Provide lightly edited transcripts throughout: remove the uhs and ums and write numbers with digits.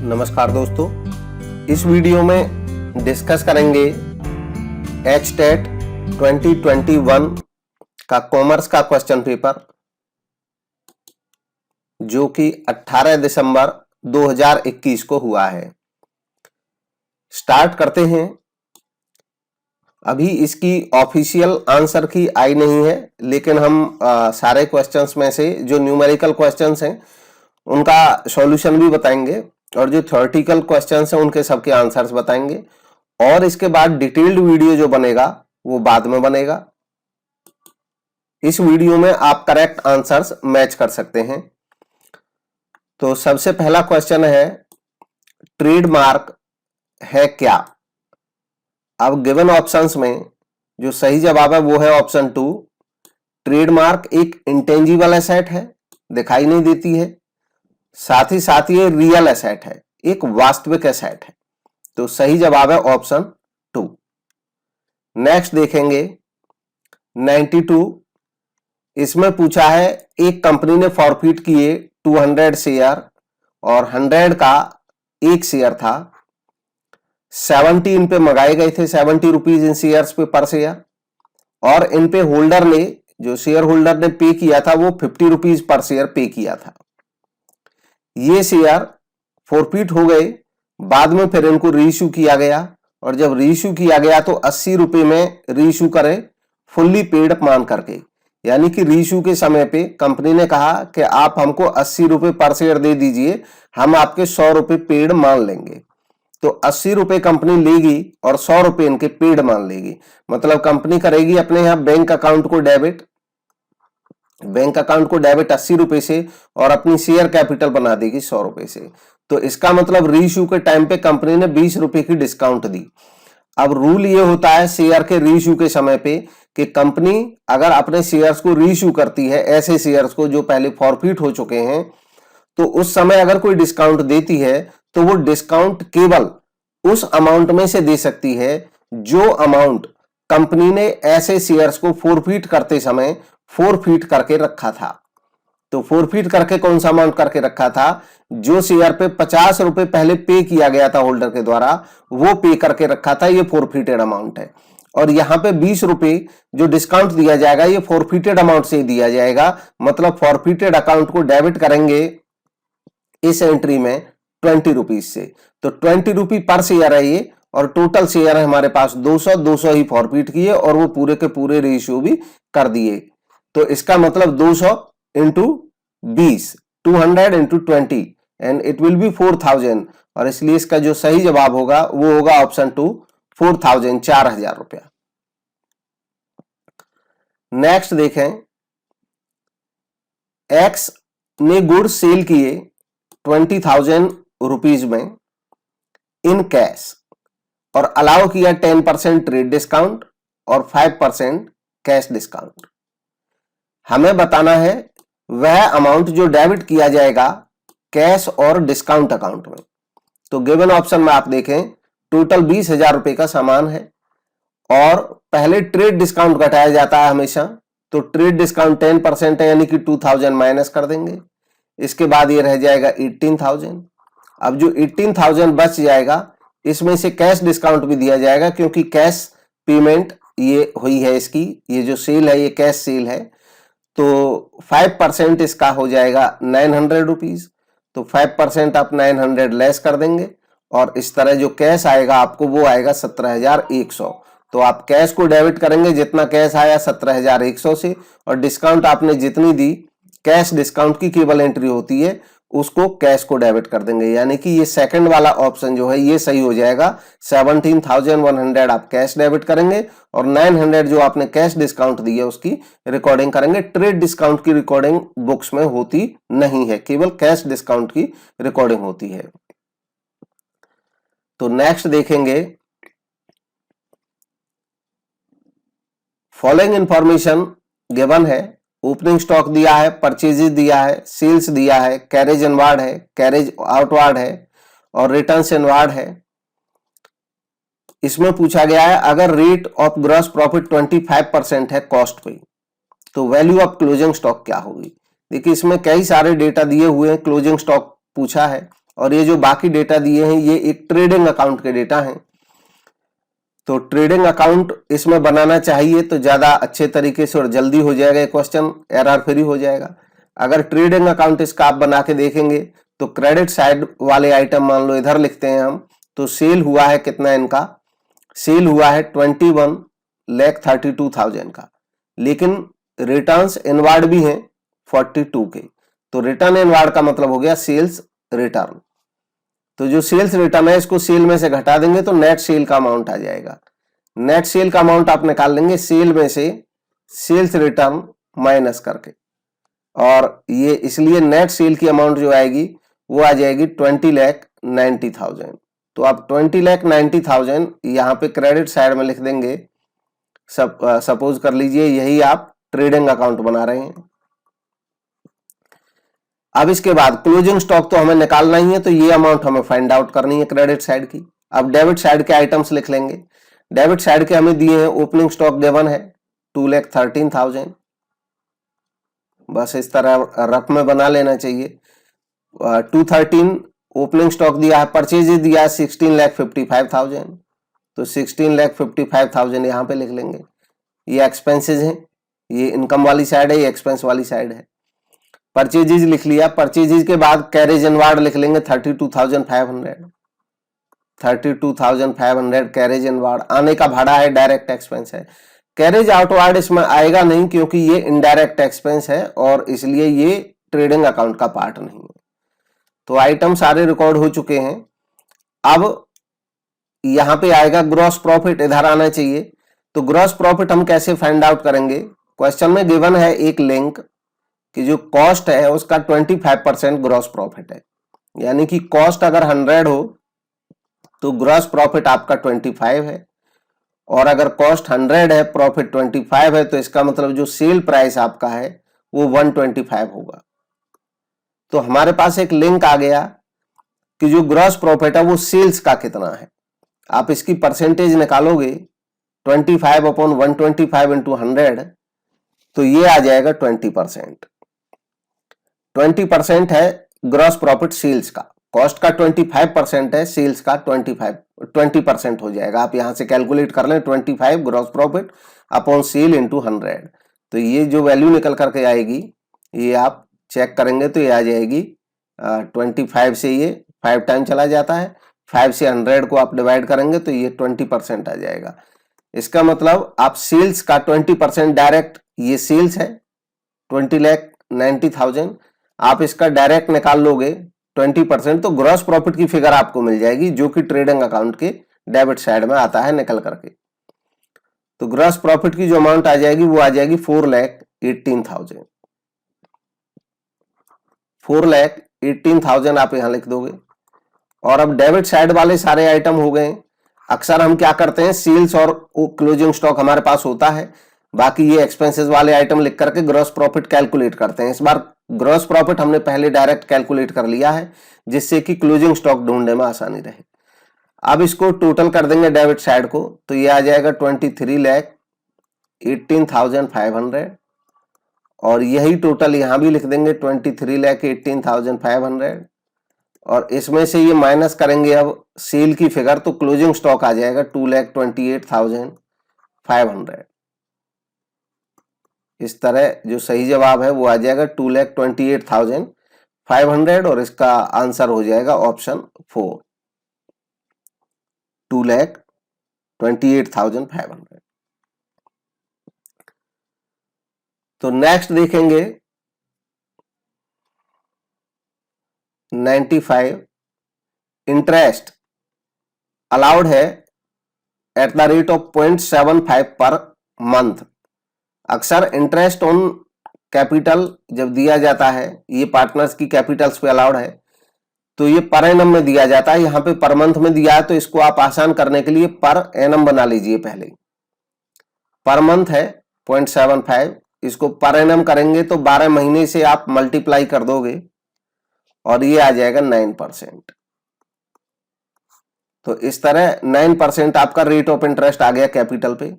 नमस्कार दोस्तों, इस वीडियो में डिस्कस करेंगे HTET 2021 का कॉमर्स का क्वेश्चन पेपर जो कि 18 दिसंबर 2021 को हुआ है। स्टार्ट करते हैं। अभी इसकी ऑफिशियल आंसर की आई नहीं है, लेकिन हम सारे क्वेश्चंस में से जो न्यूमेरिकल क्वेश्चंस हैं उनका सॉल्यूशन भी बताएंगे और जो थ्योरेटिकल क्वेश्चंस हैं उनके सबके आंसर्स बताएंगे और इसके बाद डिटेल्ड वीडियो जो बनेगा वो बाद में बनेगा। इस वीडियो में आप करेक्ट आंसर्स मैच कर सकते हैं। तो सबसे पहला क्वेश्चन है, ट्रेडमार्क है क्या? अब गिवन ऑप्शंस में जो सही जवाब है वो है ऑप्शन 2। ट्रेडमार्क एक इंटेंजिबल एसेट है, दिखाई नहीं देती है, साथ ही साथ ये रियल एसेट है, एक वास्तविक एसेट है। तो सही जवाब है ऑप्शन 2। नेक्स्ट देखेंगे 92। इसमें पूछा है एक कंपनी ने फॉरफिट किए 200 शेयर और 100 का एक शेयर था। 70 इन पे मंगाए गए थे, 70 रुपीज इन शेयर्स पे पर शेयर, और इन पे होल्डर ने, जो शेयर होल्डर ने पे किया था वो 50 रुपीज पर शेयर पे किया था। ये शेयर फॉरफिट हो गए, बाद में फिर इनको रीइश्यू किया गया और जब रीइश्यू किया गया तो 80 रुपए में रीइश्यू करे, फुल्ली पेड मान करके। यानी कि रीइश्यू के समय पे कंपनी ने कहा कि आप हमको 80 रुपए पर शेयर दे दीजिए, हम आपके 100 रुपए पेड मान लेंगे। तो 80 रुपए कंपनी लेगी और 100 रुपए इनके पेड मान लेगी। मतलब कंपनी करेगी अपने यहाँ बैंक अकाउंट को डेबिट 80 रुपए से और अपनी शेयर कैपिटल बना देगी 100 रुपए से। तो इसका मतलब रीइश्यू के टाइम पे कंपनी ने 20 रुपए की डिस्काउंट दी। अब रूल ये होता है शेयर के रीइश्यू के समय पे कि कंपनी अगर अपने शेयर्स को रीइश्यू करती है, ऐसे शेयर्स को जो पहले फॉरफिट हो चुके हैं, तो उस समय अगर कोई डिस्काउंट देती है तो वो डिस्काउंट केवल उस अमाउंट में से दे सकती है जो अमाउंट कंपनी ने ऐसे शेयर्स को फॉरफिट करते समय फॉरफिट करके रखा था। तो फॉरफिट करके कौन सा अमाउंट करके रखा था? जो शेयर पे 50 रुपए पहले पे किया गया था होल्डर के द्वारा, वो पे करके रखा था, ये फॉरफिटेड अमाउंट है। और यहां पे 20 रुपए जो डिस्काउंट दिया जाएगा ये फॉरफिटेड अमाउंट से दिया जाएगा। मतलब फॉरफिटेड अकाउंट को डेबिट करेंगे इस एंट्री में 20 रुपीज से। तो 20 रुपी पर शेयर है ये, और टोटल शेयर है हमारे पास 200 ही फॉरफिट किए और वो पूरे के पूरे रेशियो भी कर दिए। तो इसका मतलब 200 into 20, 200 into 20 and it will be 4000। और इसलिए इसका जो सही जवाब होगा वो होगा ऑप्शन 2, 4000, 4000 रुपया। नेक्स्ट देखें, एक्स ने गुड्स सेल किए 20,000 रुपीज में इन कैश और अलाउ किया 10% ट्रेड डिस्काउंट और 5% कैश डिस्काउंट। हमें बताना है वह अमाउंट जो डेबिट किया जाएगा कैश और डिस्काउंट अकाउंट में। तो गिवन ऑप्शन में आप देखें, टोटल 20,000 रुपए का सामान है और पहले ट्रेड डिस्काउंट घटाया जाता है हमेशा। तो ट्रेड डिस्काउंट 10% है, यानी कि 2000 माइनस कर देंगे। इसके बाद ये रह जाएगा 18,000। अब जो 18,000 बच जाएगा इसमें से कैश डिस्काउंट भी दिया जाएगा, क्योंकि कैश पेमेंट ये हुई है इसकी, ये जो सेल है ये कैश सेल है। तो 5% इसका हो जाएगा 900 रुपीज। तो 5% आप 900 लेस कर देंगे और इस तरह जो कैश आएगा आपको वो आएगा 17,100। तो आप कैश को डेबिट करेंगे, जितना कैश आया 17,100 से, और डिस्काउंट आपने जितनी दी, कैश डिस्काउंट की केवल एंट्री होती है, उसको कैश को डेबिट कर देंगे। यानी कि ये सेकंड वाला ऑप्शन जो है ये सही हो जाएगा। 17,100 आप कैश डेबिट करेंगे और 900 जो आपने कैश डिस्काउंट दी है उसकी रिकॉर्डिंग करेंगे। ट्रेड डिस्काउंट की रिकॉर्डिंग बुक्स में होती नहीं है, केवल कैश डिस्काउंट की रिकॉर्डिंग होती है। तो नेक्स्ट देखेंगे, फॉलोइंग इंफॉर्मेशन गिवन है। ओपनिंग स्टॉक दिया है, परचेजेस दिया है, सेल्स दिया है, कैरेज इनवार्ड है, कैरेज आउटवार्ड है और रिटर्न्स इनवार्ड है। इसमें पूछा गया है अगर रेट ऑफ ग्रॉस प्रॉफिट 25% है कॉस्ट पे, तो वैल्यू ऑफ क्लोजिंग स्टॉक क्या होगी? देखिए इसमें कई सारे डेटा दिए हुए हैं, क्लोजिंग स्टॉक पूछा है और ये जो बाकी डेटा दिए हैं ये एक ट्रेडिंग अकाउंट के डेटा हैं। तो ट्रेडिंग अकाउंट इसमें बनाना चाहिए तो ज्यादा अच्छे तरीके से और जल्दी हो जाएगा, क्वेश्चन एरर फ्री हो जाएगा। अगर ट्रेडिंग अकाउंट इसका आप बना के देखेंगे तो क्रेडिट साइड वाले आइटम मान लो इधर लिखते हैं हम, तो सेल हुआ है कितना, इनका सेल हुआ है 21,32,000 का, लेकिन रिटर्न्स इनवार्ड भी हैं 42 के। तो रिटर्न इनवार्ड का मतलब हो गया सेल्स रिटर्न। तो जो सेल्स रिटर्न है इसको सेल में से घटा देंगे तो नेट सेल का अमाउंट आ जाएगा। नेट सेल का अमाउंट आप निकाल लेंगे सेल में से सेल्स रिटर्न माइनस करके, और ये इसलिए नेट सेल की अमाउंट जो आएगी वो आ जाएगी 20,90,000। तो आप 20,90,000 यहाँ पे क्रेडिट साइड में लिख देंगे। सपोज कर लीजिए यही आप ट्रेडिंग अकाउंट बना रहे हैं। अब इसके बाद क्लोजिंग स्टॉक तो हमें निकालना ही है, तो ये अमाउंट हमें फाइंड आउट करनी है क्रेडिट साइड की। अब डेबिट साइड के आइटम्स लिख लेंगे। डेबिट साइड के हमें दिए हैं, ओपनिंग स्टॉक गिवन है 2,13,000, बस इस तरह रफ में बना लेना चाहिए। 213 ओपनिंग स्टॉक दिया है, परचेज दिया है 16,55,000, तो 16,55,000 यहाँ पे लिख लेंगे। ये एक्सपेंसेस हैं, ये इनकम वाली साइड है, ये एक्सपेंस वाली साइड है। परचेजेज लिख लिया, परचेजेज के बाद कैरेज इनवार्ड लिख लेंगे 32,500, 32,500 कैरेज इनवार्ड। आने का भाड़ा है, डायरेक्ट एक्सपेंस है। कैरेज आउटवार्ड इसमें आएगा नहीं क्योंकि ये इनडायरेक्ट एक्सपेंस है और इसलिए ये ट्रेडिंग अकाउंट का पार्ट नहीं है। तो आइटम सारे रिकॉर्ड हो चुके हैं। अब यहां पे आएगा ग्रॉस प्रॉफिट, इधर आना चाहिए। तो ग्रॉस प्रॉफिट हम कैसे फाइंड आउट करेंगे? क्वेश्चन में गिवन है एक लिंक कि जो कॉस्ट है उसका 25% ग्रॉस प्रॉफिट है, यानी कि कॉस्ट अगर 100 हो तो ग्रॉस प्रॉफिट आपका 25 है, और अगर कॉस्ट 100 है प्रॉफिट 25 है, तो इसका मतलब जो सेल प्राइस आपका है वो 125 होगा। तो हमारे पास एक लिंक आ गया कि जो ग्रॉस प्रॉफिट है वो सेल्स का कितना है। आप इसकी परसेंटेज निकालोगे 25/125 इंटू 100, तो ये आ जाएगा 20%। 20% है ग्रॉस प्रॉफिट सेल्स का, कॉस्ट का 25% है, सेल्स का 20% हो जाएगा। आप यहां से कैलकुलेट कर लें 25 gross profit upon sale into 100, तो ये जो वैल्यू निकल करके आएगी ये आप चेक करेंगे तो ये आ जाएगी 25 से ये 5 टाइम चला जाता है, 5 से 100 को आप डिवाइड करेंगे तो ये 20% आ जाएगा। इसका मतलब आप सेल्स का 20% डायरेक्ट, ये सेल्स है 20,90,000, आप इसका डायरेक्ट निकाल लोगे 20%, तो ग्रॉस प्रॉफिट की फिगर आपको मिल जाएगी जो कि ट्रेडिंग अकाउंट के डेबिट साइड में आता है निकल करके। तो ग्रॉस प्रॉफिट की जो अमाउंट आ जाएगी वो आ जाएगी 4,18,000। 4,18,000 आप यहां लिख दोगे। और अब डेबिट साइड वाले सारे आइटम हो गए। अक्सर हम क्या करते हैं, सेल्स और क्लोजिंग स्टॉक हमारे पास होता है, बाकी ये एक्सपेंसेस वाले आइटम लिख करके ग्रॉस प्रॉफिट कैलकुलेट करते हैं। इस बार ग्रॉस प्रॉफिट हमने पहले डायरेक्ट कैलकुलेट कर लिया है जिससे कि क्लोजिंग स्टॉक ढूंढने में आसानी रहे। अब इसको टोटल कर देंगे डेबिट साइड को, तो ये आ जाएगा 23,18,500, और यही टोटल यहां भी लिख देंगे 23,18,500, और इसमें से ये माइनस करेंगे अब सेल की फिगर, तो क्लोजिंग स्टॉक आ जाएगा 2,28,500। इस तरह जो सही जवाब है वो आ जाएगा 2,28,500, और इसका आंसर हो जाएगा ऑप्शन 4, 2,28,500। तो नेक्स्ट देखेंगे 95, इंटरेस्ट अलाउड है at the rate of 0.75 per month. अक्सर इंटरेस्ट ऑन कैपिटल जब दिया जाता है, ये पार्टनर्स की कैपिटल्स पे अलाउड है, तो ये पर एनम में दिया जाता है। यहाँ पे पर मंथ में दिया है, तो इसको आप आसान करने के लिए पर एनम बना लीजिए। पहले पर मंथ है 0.75, इसको पर एनम करेंगे तो 12 महीने से आप मल्टीप्लाई कर दोगे और ये आ जाएगा 9%। तो इस तरह 9% आपका रेट ऑफ इंटरेस्ट आ गया कैपिटल पे।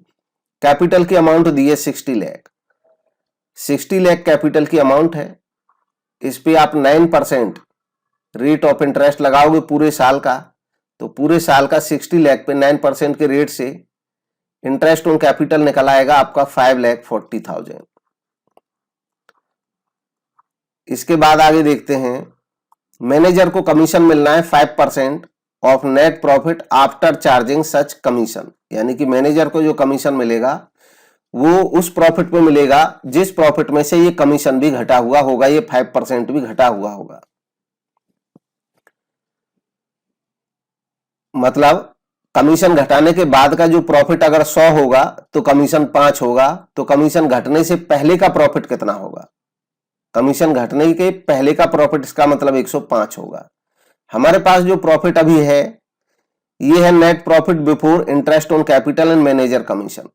कैपिटल की अमाउंट दी है 60 लाख, 60 लाख कैपिटल की अमाउंट है, इस पे आप 9% रेट ऑफ इंटरेस्ट लगाओगे पूरे साल का, तो पूरे साल का 60 लाख पे 9% के रेट से इंटरेस्ट ऑन कैपिटल निकल आएगा आपका 5,40,000। इसके बाद आगे देखते हैं, मैनेजर को कमीशन मिलना है 5% of net profit after charging such commission, यानी कि मैनेजर को जो कमीशन मिलेगा वो उस प्रॉफिट में मिलेगा जिस प्रॉफिट में से ये कमीशन भी घटा हुआ होगा, ये 5% भी घटा हुआ होगा। मतलब कमीशन घटाने के बाद का जो प्रॉफिट अगर 100 होगा तो कमीशन 5 होगा, तो कमीशन घटने से पहले का प्रॉफिट कितना होगा? कमीशन घटने के पहले का प्रॉफिट, इसका मतलब 105 होगा। हमारे पास जो प्रॉफिट अभी है ये है net profit before interest on capital and manager commission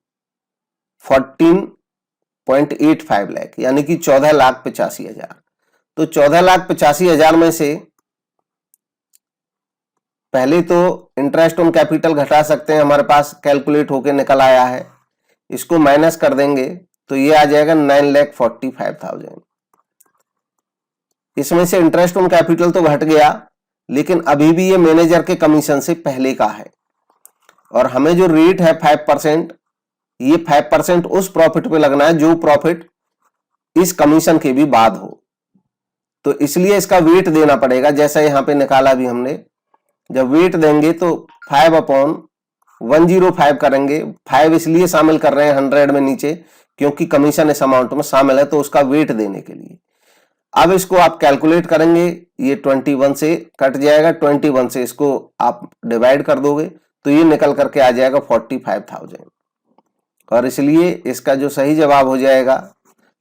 14.85 lakh, यानी कि 14,85,000। तो 14,85,000 में से पहले तो इंटरेस्ट ऑन कैपिटल घटा सकते हैं, हमारे पास कैलकुलेट होके निकल आया है, इसको माइनस कर देंगे तो ये आ जाएगा 9,45,000। इसमें से इंटरेस्ट ऑन कैपिटल तो घट गया, लेकिन अभी भी ये मैनेजर के कमीशन से पहले का है, और हमें जो रेट है 5%, ये 5% उस प्रॉफिट पे लगना है जो प्रॉफिट इस कमीशन के भी बाद हो। तो इसलिए इसका वेट देना पड़ेगा, जैसा यहां पे निकाला भी हमने। जब वेट देंगे तो 5/105 करेंगे। 5 इसलिए शामिल कर रहे हैं 100 में नीचे क्योंकि कमीशन इस अमाउंट में शामिल है, तो उसका वेट देने के लिए। अब इसको आप कैलकुलेट करेंगे, ये 21 से कट जाएगा, 21 से इसको आप डिवाइड कर दोगे तो ये निकल करके आ जाएगा 45,000। और इसलिए इसका जो सही जवाब हो जाएगा,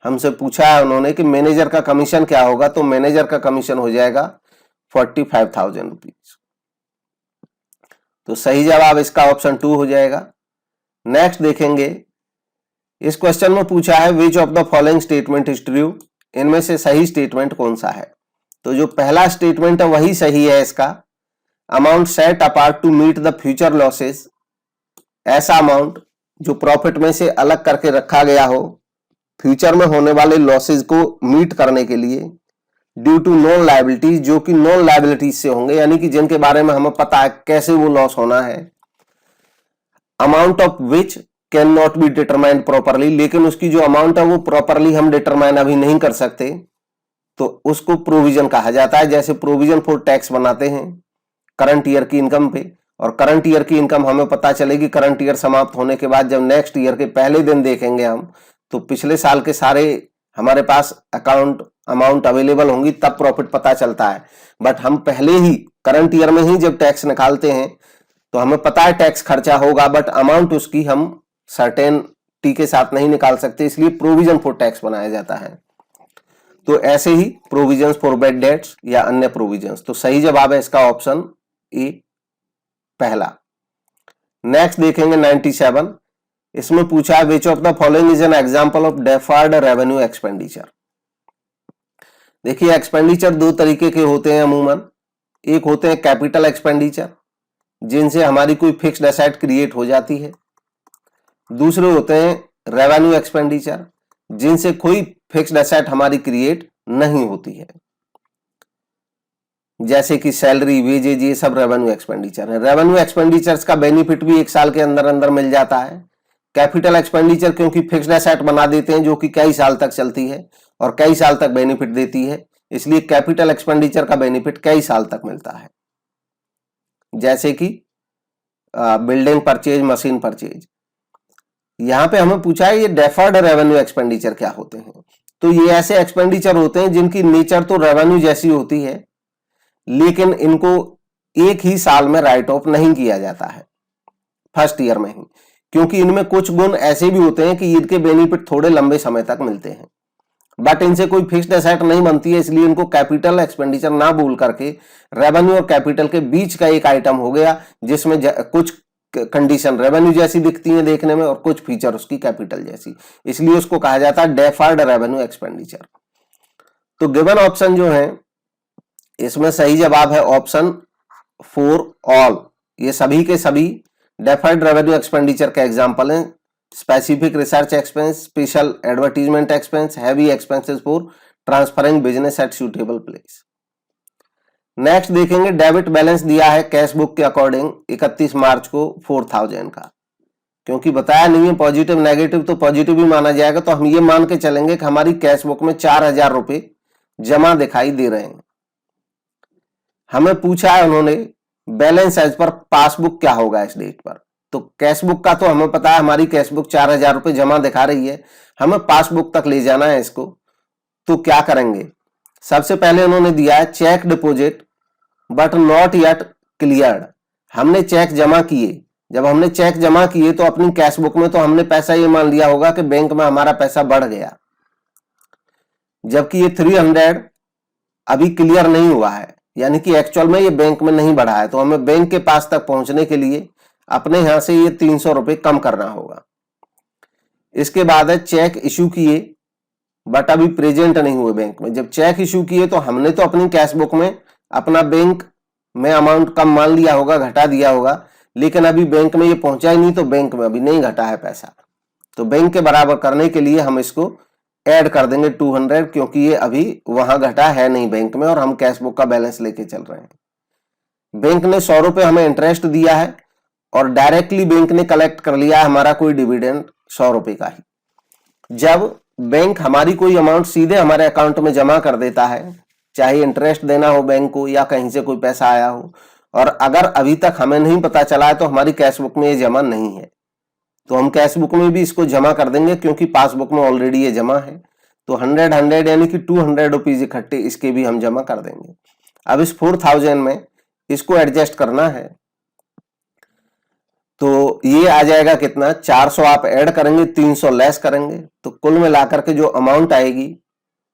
हमसे पूछा है उन्होंने कि मैनेजर का कमीशन क्या होगा, तो मैनेजर का कमीशन हो जाएगा 45,000 रुपीज। तो सही जवाब इसका ऑप्शन 2 हो जाएगा। नेक्स्ट देखेंगे, इस क्वेश्चन में पूछा है which of the following statement is true, इनमें से सही स्टेटमेंट कौन सा है? तो जो पहला स्टेटमेंट है वही सही है इसका। Amount set apart to meet the future losses, ऐसा अमाउंट जो प्रॉफिट में से अलग करके रखा गया हो फ्यूचर में होने वाले लॉसेस को मीट करने के लिए, ड्यू टू नॉन लायबिलिटीज, जो कि नॉन लायबिलिटीज से होंगे, यानी कि जिनके बारे में हमें पता है कैसे वो लॉस होना है। Amount of which can not be determined properly, लेकिन उसकी जो अमाउंट है वो प्रॉपरली हम डिटरमाइन अभी नहीं कर सकते, तो उसको प्रोविजन कहा जाता है। जैसे प्रोविजन फॉर टैक्स बनाते हैं करंट ईयर की इनकम पे, और करंट ईयर की इनकम हमें पता चलेगी करंट ईयर समाप्त होने के बाद, जब नेक्स्ट ईयर के पहले दिन देखेंगे हम, तो पिछले साल के सारे हमारे पास अकाउंट अमाउंट अवेलेबल होंगी, तब प्रॉफिट पता चलता है। बट हम पहले ही करंट ईयर में ही जब टैक्स निकालते हैं तो हमें पता है टैक्स खर्चा होगा, बट अमाउंट उसकी हम सर्टेनिटी के साथ नहीं निकाल सकते, इसलिए प्रोविजन फॉर टैक्स बनाया जाता है। तो ऐसे ही प्रोविजंस फॉर बैड डेट्स या अन्य प्रोविजंस। तो सही जवाब है इसका ऑप्शन ए पहला। नेक्स्ट देखेंगे 97, इसमें पूछा है which of the following is an example of deferred revenue expenditure. देखिए एक्सपेंडिचर दो तरीके के होते हैं अमूमन। एक होते हैं कैपिटल एक्सपेंडिचर, जिनसे हमारी कोई फिक्स्ड एसेट क्रिएट हो जाती है। दूसरे होते हैं रेवेन्यू एक्सपेंडिचर, जिनसे कोई फिक्स्ड एसेट हमारी क्रिएट नहीं होती है, जैसे कि सैलरी, वेजेज, ये सब रेवेन्यू एक्सपेंडिचर है। रेवेन्यू एक्सपेंडिचर्स का बेनिफिट भी एक साल के अंदर अंदर मिल जाता है। कैपिटल एक्सपेंडिचर क्योंकि फिक्स्ड एसेट बना देते हैं जो कि कई साल तक चलती है और कई साल तक बेनिफिट देती है, इसलिए कैपिटल एक्सपेंडिचर का बेनिफिट कई साल तक मिलता है, जैसे कि बिल्डिंग परचेज, मशीन परचेज। यहां पे हमें पूछा है ये डेफर्ड रेवेन्यू एक्सपेंडिचर क्या होते हैं। तो ये ऐसे एक्सपेंडिचर होते हैं जिनकी नेचर तो रेवेन्यू जैसी होती है, लेकिन इनको एक ही साल में राइट ऑफ नहीं किया जाता है, फर्स्ट ईयर में ही, क्योंकि इनमें कुछ गुण ऐसे भी होते हैं कि इनके बेनिफिट थोड़े लंबे समय तक मिलते हैं, बट इनसे कोई फिक्स्ड एसेट नहीं बनती है, इसलिए इनको कैपिटल एक्सपेंडिचर ना बोल करके रेवेन्यू और कैपिटल के बीच का एक आइटम हो गया, जिसमें कुछ कंडीशन रेवेन्यू जैसी दिखती है देखने में और कुछ फीचर उसकी कैपिटल जैसी, इसलिए उसको कहा जाता है डेफर्ड रेवेन्यू एक्सपेंडिचर। तो गिवन ऑप्शन जो है इसमें सही जवाब है ऑप्शन 4 ऑल। ये सभी के सभी डेफर्ड रेवेन्यू एक्सपेंडिचर का एग्जांपल हैं। Specific research expense, special advertisement expense, heavy expenses for transferring business at suitable place. Next देखेंगे डेबिट बैलेंस दिया है कैश बुक के अकॉर्डिंग 31 मार्च को 4000 का, क्योंकि बताया नहीं है पॉजिटिव नेगेटिव, तो पॉजिटिव ही माना जाएगा। तो हम ये मान के चलेंगे कि हमारी कैश बुक में 4000 रुपए जमा दिखाई दे रहे हैं। हमें पूछा है उन्होंने बैलेंस एज पर पासबुक क्या होगा इस डेट पर। तो कैश बुक का तो हमें पता है, हमारी कैश बुक 4000 रुपए जमा दिखा रही है, हमें पासबुक तक ले जाना है इसको। तो क्या करेंगे, सबसे पहले उन्होंने दिया है cheque deposit but not yet cleared. हमने चेक जमा किए, जब हमने चेक जमा किए तो अपनी कैश बुक में तो हमने पैसा ये मान लिया होगा कि बैंक में हमारा पैसा बढ़ गया, जबकि ये 300 अभी क्लियर नहीं हुआ है, यानी कि एक्चुअल में ये बैंक में नहीं बढ़ा है। तो हमें बैंक के पास तक पहुंचने के लिए अपने यहां से ये 300 रुपए कम करना होगा। इसके बाद है चेक इशू किए बट अभी प्रेजेंट नहीं हुए बैंक में। जब चेक इशू किए तो हमने तो अपनी कैश बुक में अपना बैंक में अमाउंट कम मान लिया होगा, घटा दिया होगा, लेकिन अभी बैंक में ये पहुंचा ही नहीं, तो बैंक में अभी नहीं घटा है पैसा। तो बैंक के बराबर करने के लिए हम इसको ऐड कर देंगे 200, क्योंकि ये अभी वहां घटा है नहीं बैंक में और हम कैश बुक का बैलेंस लेके चल रहे हैं। बैंक ने 100 रुपए हमें इंटरेस्ट दिया है और डायरेक्टली बैंक ने कलेक्ट कर लिया हमारा कोई डिविडेंड 100 रुपए का ही। जब बैंक हमारी कोई अमाउंट सीधे हमारे अकाउंट में जमा कर देता है, चाहे इंटरेस्ट देना हो बैंक को या कहीं से कोई पैसा आया हो, और अगर अभी तक हमें नहीं पता चला है तो हमारी कैश बुक में ये जमा नहीं है, तो हम कैश बुक में भी इसको जमा कर देंगे, क्योंकि पासबुक में ऑलरेडी ये जमा है। तो 100 यानी कि 200 रुपीज इकट्ठे इसके भी हम जमा कर देंगे। अब इस 4000 में इसको एडजस्ट करना है, तो ये आ जाएगा कितना, 400 आप ऐड करेंगे, 300 लेस करेंगे, तो कुल मिलाकर के जो अमाउंट आएगी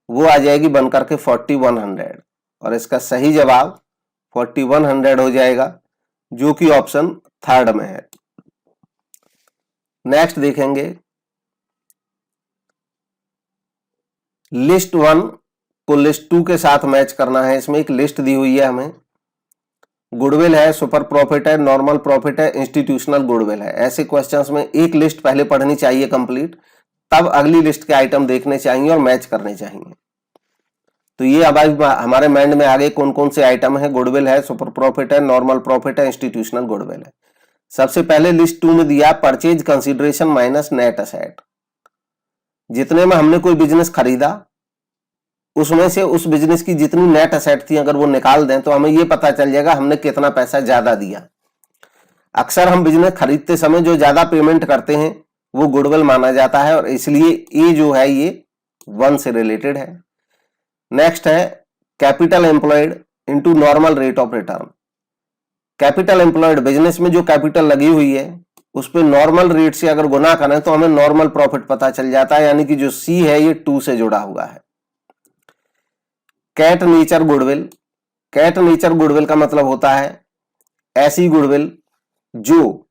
वो आ जाएगी बनकर के 4100, और इसका सही जवाब 4100 हो जाएगा, जो कि ऑप्शन थर्ड में है। नेक्स्ट देखेंगे लिस्ट 1 को लिस्ट 2 के साथ मैच करना है। इसमें एक लिस्ट दी हुई है हमें, गुडविल है, सुपर प्रॉफिट है, नॉर्मल प्रॉफिट है, इंस्टीट्यूशनल गुडविल है। ऐसे क्वेश्चंस में एक लिस्ट पहले पढ़नी चाहिए कंप्लीट, तब अगली लिस्ट के आइटम देखने चाहिए और मैच करने चाहिए। तो ये अब हमारे माइंड में आगे कौन कौन से आइटम है, गुडविल है, सुपर प्रॉफिट है, नॉर्मल प्रॉफिट है, इंस्टीट्यूशनल गुडविल है। सबसे पहले लिस्ट 2 में दिया purchase consideration minus net asset. जितने में हमने कोई बिजनेस खरीदा उसमें से उस बिजनेस की जितनी नेट असेट थी अगर वो निकाल दें तो हमें ये पता चल जाएगा हमने कितना पैसा ज्यादा दिया। अक्सर हम बिजनेस खरीदते समय जो ज्यादा पेमेंट करते हैं वो गुडविल माना जाता है, और इसलिए ये जो है ये 1 से रिलेटेड है। नेक्स्ट है capital employed into normal rate of return. Capital employed business में जो कैपिटल लगी हुई है उस पे नॉर्मल रेट से अगर गुना करें तो हमें नॉर्मल प्रॉफिट पता चल जाता है, यानी कि जो सी है ये 2 से जुड़ा हुआ है। Cat nature goodwill, cat nature goodwill का मतलब होता है ऐसी गुडविल जो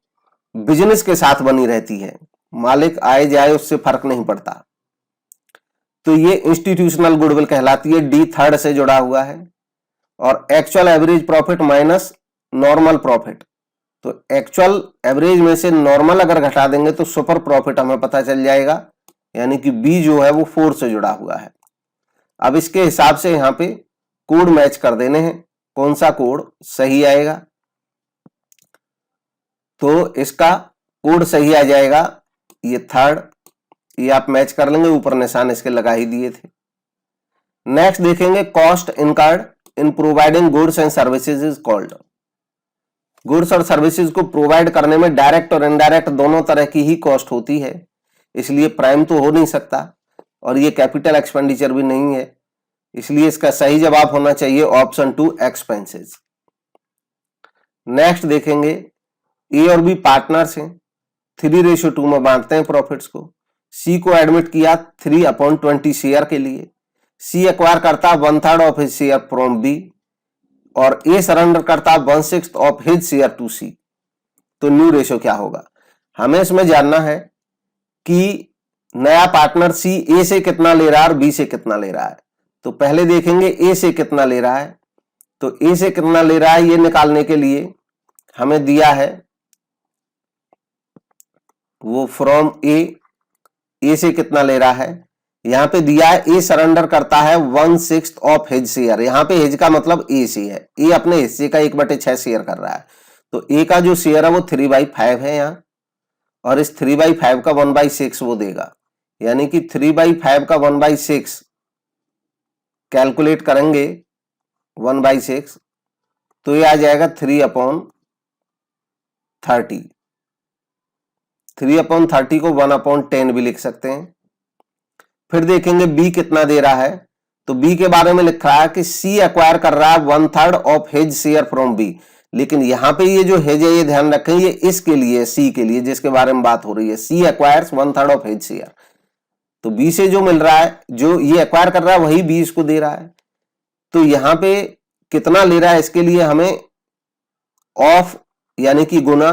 बिजनेस के साथ बनी रहती है, मालिक आए जाए उससे फर्क नहीं पड़ता, तो ये इंस्टीट्यूशनल गुडविल कहलाती है, डी थर्ड से जुड़ा हुआ है। और actual average profit minus normal profit, तो एक्चुअल एवरेज में से नॉर्मल अगर घटा देंगे तो सुपर प्रॉफिट हमें पता चल जाएगा, यानी कि बी जो है वो 4 से जुड़ा हुआ है। अब इसके हिसाब से यहाँ पे कोड मैच कर देने हैं, कौन सा कोड सही आएगा, तो इसका कोड सही आ जाएगा ये थर्ड, ये आप मैच कर लेंगे, ऊपर निशान इसके लगा ही दिए थे। नेक्स्ट देखेंगे cost incurred in providing goods and services is called. Goods और सर्विसेज को प्रोवाइड करने में डायरेक्ट और इनडायरेक्ट दोनों तरह की ही कॉस्ट होती है, इसलिए प्राइम तो हो नहीं सकता और ये कैपिटल एक्सपेंडिचर भी नहीं है, इसलिए इसका सही जवाब होना चाहिए ऑप्शन 2 एक्सपेंसेस। नेक्स्ट देखेंगे ए और बी पार्टनर्स हैं, 3:2 में बांटते हैं प्रॉफिट्स को। सी को एडमिट किया 3/20 शेयर के लिए, सी एक्वायर करता 1/3 of his share from B और ए सरेंडर करता 1/6 of his share to C. तो न्यू रेशियो क्या होगा, हमें इसमें जानना है कि नया पार्टनर सी ए से कितना ले रहा है और बी से कितना ले रहा है। तो पहले देखेंगे ए से कितना ले रहा है, तो ए से कितना ले रहा है ये निकालने के लिए हमें दिया है वो फ्रॉम ए से कितना ले रहा है, यहां पे दिया है ए सरेंडर करता है 1/6 ऑफ हिज शेयर। यहां पे हिज का मतलब ए से है, ए अपने हिस्से का 1/6 शेयर कर रहा है, तो ए का जो शेयर है वो 3/5 है यहाँ, और इस 3/5 का 1/6 वो देगा, यानी कि 3/5 का 1/6 कैलकुलेट करेंगे 1/6 तो ये आ जाएगा 3/30। 3/30 को 1/10 भी लिख सकते हैं। फिर देखेंगे बी कितना दे रहा है, तो बी के बारे में लिख रहा है कि सी एक्वायर कर रहा है 1/3 of his share from B. लेकिन यहां पे ये जो हेज है ये ध्यान रखें, ये इसके लिए, सी के लिए जिसके बारे में बात हो रही है, सी एक्वायर्स 1/3 ऑफ हिज शेयर। तो बी से जो मिल रहा है, जो ये एक्वायर कर रहा है वही बी इसको दे रहा है, तो यहां पे कितना ले रहा है इसके लिए हमें ऑफ यानी कि गुना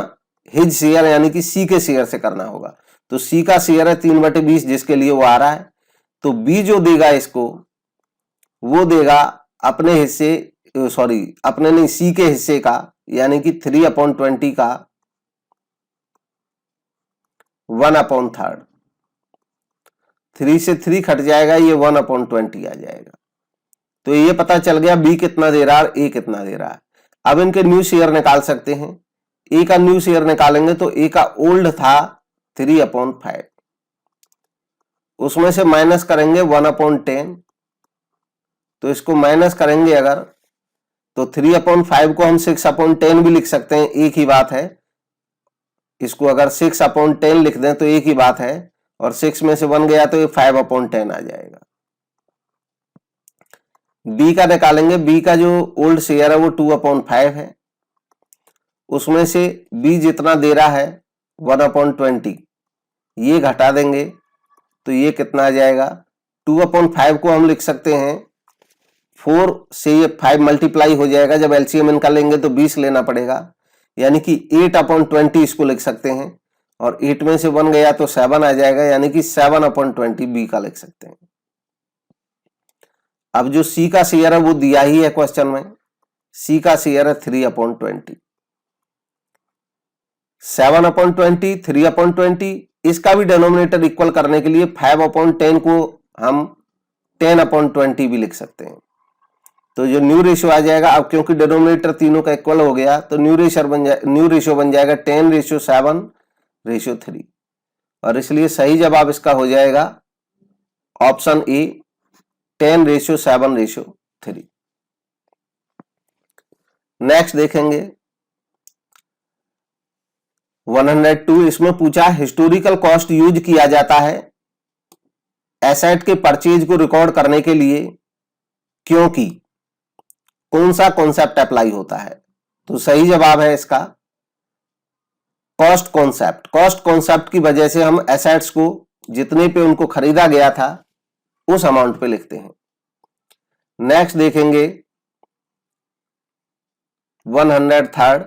हिज शेयर यानी कि सी के शेयर से करना होगा। तो सी का शेयर है 3/20 जिसके लिए वो आ रहा है, तो बी जो देगा इसको वो देगा अपने हिस्से, सॉरी अपने नहीं, सी के हिस्से का, यानी कि 3/20 का 1/3। 3 से 3 कट जाएगा, ये 1/20 आ जाएगा। तो ये पता चल गया बी कितना दे रहा है और ए कितना दे रहा है। अब इनके न्यू शेयर निकाल सकते हैं। ए का न्यू शेयर निकालेंगे तो ए का ओल्ड था 3/5, उसमें से माइनस करेंगे 1/10, तो इसको माइनस करेंगे अगर, तो 3/5 को हम 6/10 भी लिख सकते हैं, एक ही बात है। इसको अगर 6/10 लिख दें तो एक ही बात है, और 6 में से 1 गया तो ये 5/10 आ जाएगा। बी का निकालेंगे, बी का जो ओल्ड शेयर है वो 2/5 है, उसमें से बी जितना दे रहा है 1/20 ये घटा देंगे तो ये कितना आ जाएगा। 2/5 को हम लिख सकते हैं 4 से, ये 5 मल्टीप्लाई हो जाएगा, जब एलसीएम इनका लेंगे तो 20 लेना पड़ेगा, यानी कि 8/20 इसको लिख सकते हैं, और 8 में से 1 गया तो 7 आ जाएगा, यानी कि 7/20 बी का लिख सकते हैं। अब जो सी का शेयर है वो दिया ही है क्वेश्चन में, सी का शेयर है 3/20। 7/20, 3/20, इसका भी डिनोमिनेटर इक्वल करने के लिए 5/10 को हम 10/20 भी लिख सकते हैं। तो जो न्यू रेशियो आ जाएगा, अब क्योंकि डिनोमिनेटर तीनों का इक्वल हो गया तो न्यू रेशियो बन जाएगा 10:7:3, और इसलिए सही जवाब इसका हो जाएगा ऑप्शन ए 10:7:3। नेक्स्ट देखेंगे 102, इसमें पूछा हिस्टोरिकल कॉस्ट यूज किया जाता है एसेट के परचेज को रिकॉर्ड करने के लिए, क्योंकि कौन सा कॉन्सेप्ट अप्लाई होता है। तो सही जवाब है इसका कॉस्ट कॉन्सेप्ट। कॉस्ट कॉन्सेप्ट की वजह से हम एसेट्स को जितने पे उनको खरीदा गया था उस अमाउंट पे लिखते हैं। नेक्स्ट देखेंगे 103,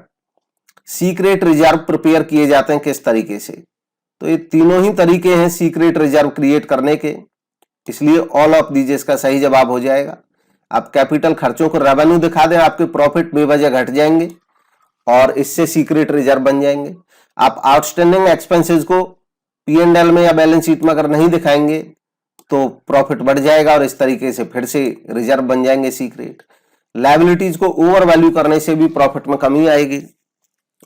सीक्रेट रिजर्व प्रिपेयर किए जाते हैं किस तरीके से। तो ये तीनों ही तरीके हैं सीक्रेट रिजर्व क्रिएट करने के, इसलिए ऑल ऑफ दीज इसका सही जवाब हो जाएगा। आप कैपिटल खर्चों को रेवेन्यू दिखा दें, आपके प्रॉफिट बेवजह घट जाएंगे और इससे सीक्रेट रिजर्व बन जाएंगे। आप आउटस्टैंडिंग एक्सपेंसेस को P&L में या बैलेंस शीट में अगर नहीं दिखाएंगे तो प्रॉफिट बढ़ जाएगा और इस तरीके से फिर से रिजर्व बन जाएंगे सीक्रेट। लायबिलिटीज को ओवर वैल्यू करने से भी प्रॉफिट में कमी आएगी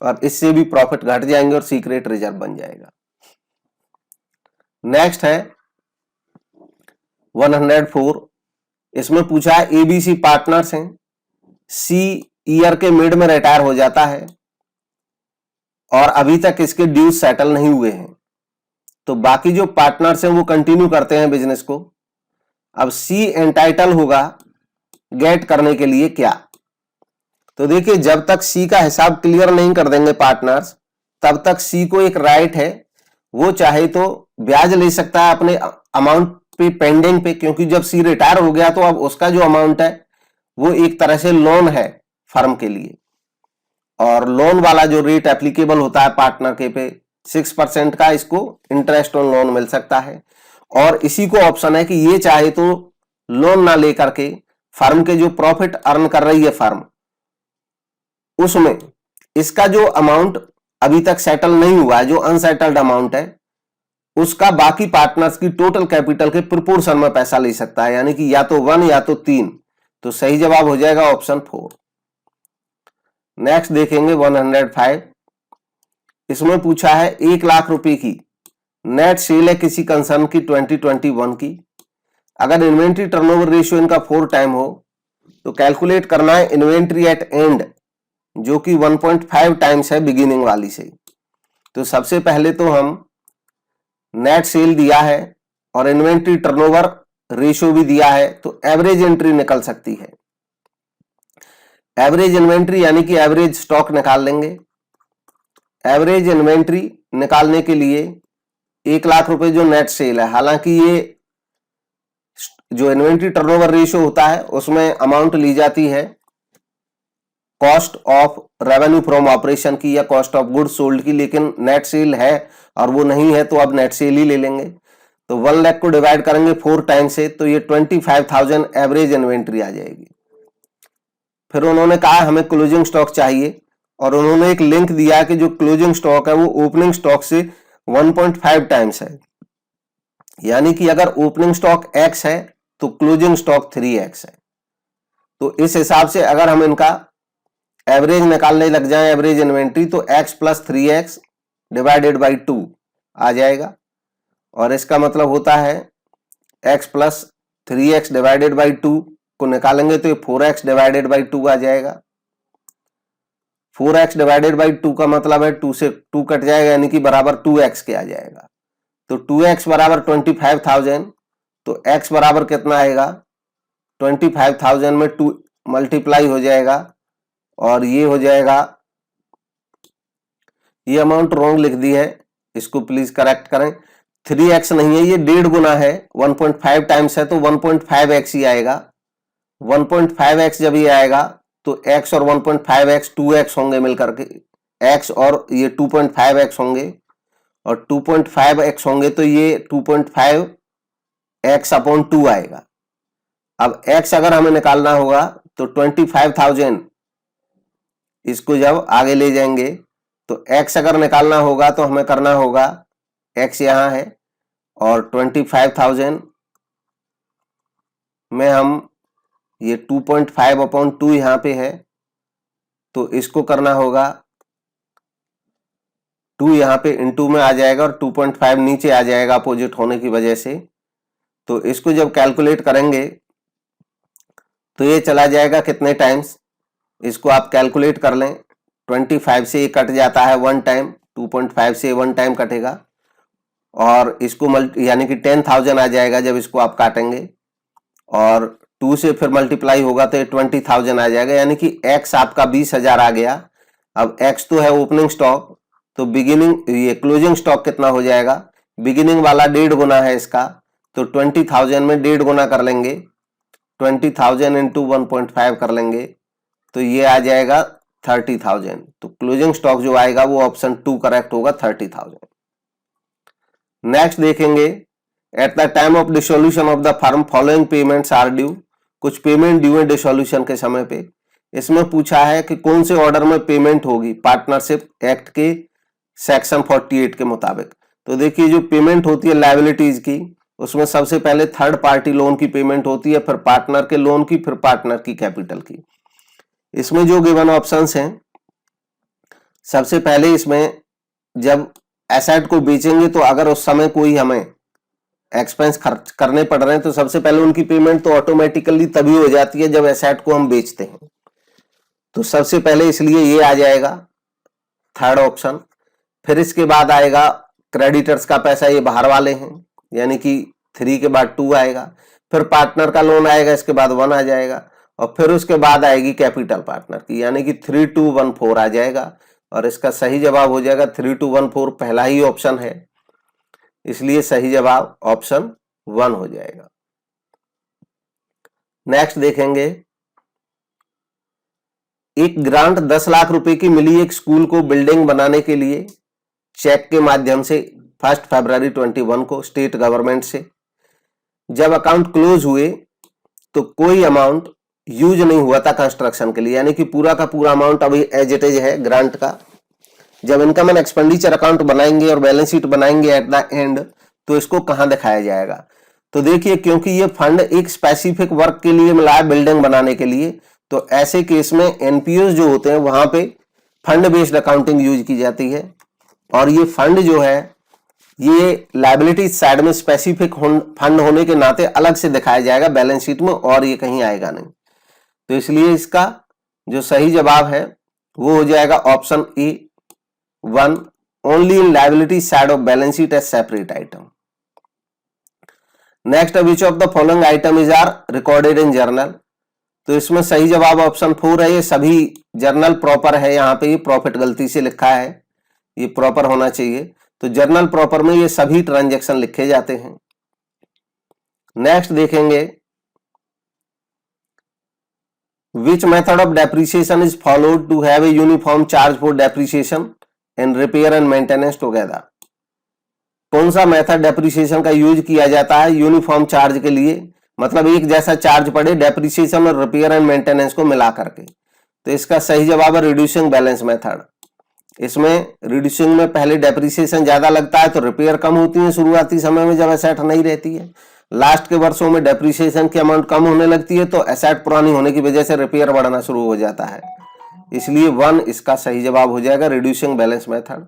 और इससे भी प्रॉफिट घट जाएंगे और सीक्रेट रिजर्व बन जाएगा। नेक्स्ट है 104, इसमें पूछा है एबीसी पार्टनर्स हैं, सी ईयर के मिड में रिटायर हो जाता है और अभी तक इसके ड्यूज सेटल नहीं हुए हैं, तो बाकी जो पार्टनर्स हैं वो कंटिन्यू करते हैं बिजनेस को। अब सी एंटाइटल होगा गेट करने के लिए क्या। तो देखिए जब तक सी का हिसाब क्लियर नहीं कर देंगे पार्टनर्स तब तक सी को एक राइट है, वो चाहे तो ब्याज ले सकता है अपने अमाउंट पे पेंडिंग पे, क्योंकि जब सी रिटायर हो गया तो अब उसका जो अमाउंट है वो एक तरह से लोन है फर्म के लिए, और लोन वाला जो रेट एप्लीकेबल होता है पार्टनर के पे 6% का इसको इंटरेस्ट ऑन लोन मिल सकता है। और इसी को ऑप्शन है कि ये चाहे तो लोन ना लेकर के फर्म के जो प्रॉफिट अर्न कर रही है फर्म उसमें इसका जो अमाउंट अभी तक सेटल नहीं हुआ है, जो अनसेटल्ड अमाउंट है, उसका बाकी पार्टनर्स की टोटल कैपिटल के प्रोपोर्शन में पैसा ले सकता है, यानी कि या तो 1 या तो 3। तो सही जवाब हो जाएगा ऑप्शन 4। नेक्स्ट देखेंगे 105। इसमें पूछा है 1 लाख रुपए की नेट सेल है किसी कंसर्न की 2021 की। अगर इन्वेंट्री टर्नओवर रेशियो इनका 4 टाइम हो तो कैलकुलेट करना है इन्वेंट्री एट एंड, जो कि 1.5 टाइम्स है बिगिनिंग वाली से। तो सबसे पहले तो हम नेट सेल दिया है और इन्वेंट्री टर्नओवर रेशियो भी दिया है, तो एवरेज एंट्री निकल सकती है। एवरेज इन्वेंट्री यानी कि एवरेज स्टॉक निकाल लेंगे। एवरेज इन्वेंट्री निकालने के लिए 1 लाख रुपए जो नेट सेल है, हालांकि ये जो इन्वेंट्री टर्नओवर रेशियो होता है उसमें अमाउंट ली जाती है cost of revenue from operation की या कॉस्ट ऑफ गुड्स सोल्ड की, लेकिन नेट सेल है और वो नहीं है तो अब नेट सेल ही ले लेंगे। तो 1 लाख को डिवाइड करेंगे 4 टाइम से, तो ये 25,000 एवरेज इन्वेंट्री आ जाएगी। फिर उन्होंने कहा हमें क्लोजिंग स्टॉक चाहिए और उन्होंने एक लिंक दिया कि जो क्लोजिंग स्टॉक है वो ओपनिंग स्टॉक से 1.5 टाइम्स है, यानी कि अगर ओपनिंग स्टॉक x है तो क्लोजिंग स्टॉक 3x है। तो इस हिसाब से अगर हम इनका एवरेज निकालने लग जाएं एवरेज इन्वेंट्री, तो x + 3x डिवाइडेड बाई 2 आ जाएगा, और इसका मतलब होता है x + 3x डिवाइडेड बाई 2 को निकालेंगे तो ये 4x डिवाइडेड बाई 2 आ जाएगा। 4x डिवाइडेड बाई 2 का मतलब है 2 से 2 कट जाएगा, यानी कि बराबर 2x के आ जाएगा। तो 2x बराबर 25,000, तो x बराबर कितना आएगा 25,000 में 2 मल्टीप्लाई हो जाएगा, और ये हो जाएगा, ये अमाउंट रॉन्ग लिख दी है, इसको प्लीज करेक्ट करें। 3x नहीं है, ये 1.5 गुना है, 1.5 टाइम्स है तो 1.5x ही आएगा। 1.5x जब ये आएगा तो x और 1.5x 2x होंगे मिलकर के, x और ये 2.5x होंगे, और 2.5x होंगे तो ये 2.5x अपॉन 2 आएगा। अब x अगर हमें निकालना होगा तो 25,000 इसको जब आगे ले जाएंगे तो x अगर निकालना होगा तो हमें करना होगा, x यहां है और 25,000 में हम ये 2.5 अपॉन 2 यहां पे है, तो इसको करना होगा 2 यहां पे इनटू में आ जाएगा और 2.5 नीचे आ जाएगा अपोजिट होने की वजह से। तो इसको जब कैलकुलेट करेंगे तो ये चला जाएगा कितने टाइम्स, इसको आप कैलकुलेट कर लें। 25 से ये कट जाता है 1 टाइम, 2.5 से 1 टाइम कटेगा, और इसको यानी कि 10,000 आ जाएगा जब इसको आप काटेंगे, और 2 से फिर मल्टीप्लाई होगा तो ये 20,000 आ जाएगा, यानी कि x आपका 20,000 आ गया। अब x तो है ओपनिंग स्टॉक, तो बिगिनिंग ये क्लोजिंग स्टॉक कितना हो जाएगा, बिगिनिंग वाला 1.5 गुना है इसका, तो 20,000 में 1.5 गुना कर लेंगे, 20,000 इंटू 1.5 कर लेंगे तो ये आ जाएगा 30,000। तो क्लोजिंग स्टॉक जो आएगा वो ऑप्शन 2 करेक्ट होगा, 30,000। नेक्स्ट देखेंगे, at the time of dissolution of the firm following payments are due. कुछ पेमेंट ड्यू है डिसोल्यूशन के समय पे। इसमें पूछा है कि कौन से ऑर्डर में पेमेंट होगी पार्टनरशिप एक्ट के सेक्शन 48 के मुताबिक। तो देखिए जो पेमेंट होती है लायबिलिटीज की, उसमें सबसे पहले थर्ड पार्टी लोन की पेमेंट होती है, फिर पार्टनर के लोन की, फिर पार्टनर की कैपिटल की। इसमें जो गिवन ऑप्शंस हैं, सबसे पहले इसमें जब एसेट को बेचेंगे तो अगर उस समय कोई हमें एक्सपेंस खर्च करने पड़ रहे हैं तो सबसे पहले उनकी पेमेंट तो ऑटोमेटिकली तभी हो जाती है जब एसेट को हम बेचते हैं। तो सबसे पहले इसलिए ये आ जाएगा थर्ड ऑप्शन। फिर इसके बाद आएगा क्रेडिटर्स का पैसा, ये बाहर वाले हैं, यानी कि 3 के बाद 2 आएगा। फिर पार्टनर का लोन आएगा, इसके बाद 1 आ जाएगा, और फिर उसके बाद आएगी कैपिटल पार्टनर की, यानी कि 3214 आ जाएगा। और इसका सही जवाब हो जाएगा 3214, पहला ही ऑप्शन है, इसलिए सही जवाब ऑप्शन 1 हो जाएगा। नेक्स्ट देखेंगे, एक ग्रांट 10 लाख रुपए की मिली एक स्कूल को बिल्डिंग बनाने के लिए चेक के माध्यम से 1 फरवरी 21 को स्टेट गवर्नमेंट से। जब अकाउंट क्लोज हुए तो कोई अमाउंट यूज नहीं हुआ था कंस्ट्रक्शन के लिए, यानी कि पूरा का पूरा अमाउंट अभी एज इट इज है ग्रांट का। जब इनकम एंड एक्सपेंडिचर अकाउंट बनाएंगे और बैलेंस शीट बनाएंगे एट द एंड, तो इसको कहां दिखाया जाएगा? तो देखिए, क्योंकि ये फंड एक स्पेसिफिक वर्क के लिए मिला है, बिल्डिंग बनाने के लिए, तो ऐसे केस में एनपीओ जो होते हैं वहां पे फंड बेस्ड अकाउंटिंग यूज की जाती है। और ये फंड जो है ये लायबिलिटी साइड में स्पेसिफिक फंड होने के नाते अलग से दिखाया जाएगा बैलेंस शीट में, और ये कहीं आएगा नहीं। तो इसलिए इसका जो सही जवाब है वो हो जाएगा option A 1, only in liability side of balance sheet as separate item. Next, which of the following item is are recorded in journal? तो इसमें सही जवाब ऑप्शन 4 है। ये सभी जर्नल प्रॉपर है, यहाँ पे ये प्रॉफिट गलती से लिखा है, ये प्रॉपर होना चाहिए। तो जर्नल प्रॉपर में ये सभी ट्रांजैक्शन लिखे जाते हैं। नेक्स्ट देखेंगे, which method of depreciation is followed to have a uniform charge for depreciation and repair and maintenance together? कौन सा मेथड डेप्रिसिएशन का यूज किया जाता है यूनिफॉर्म चार्ज के लिए, मतलब एक जैसा चार्ज पड़े डेप्रिसिएशन और रिपेयर एंड मेंटेनेंस को मिला करके? तो इसका सही जवाब है रिड्यूसिंग बैलेंस मेथड। इसमें रिड्यूसिंग में पहले डेप्रिसिएशन ज्यादा लगता है तो रिपेयर कम होती है शुरुआती समय में जब एसेट नहीं रहती है। लास्ट के वर्षों में डेप्रिसिएशन की अमाउंट कम होने लगती है तो एसेट पुरानी होने की वजह से रिपेयर बढ़ना शुरू हो जाता है। इसलिए 1 इसका सही जवाब हो जाएगा, रिड्यूसिंग बैलेंस मेथड।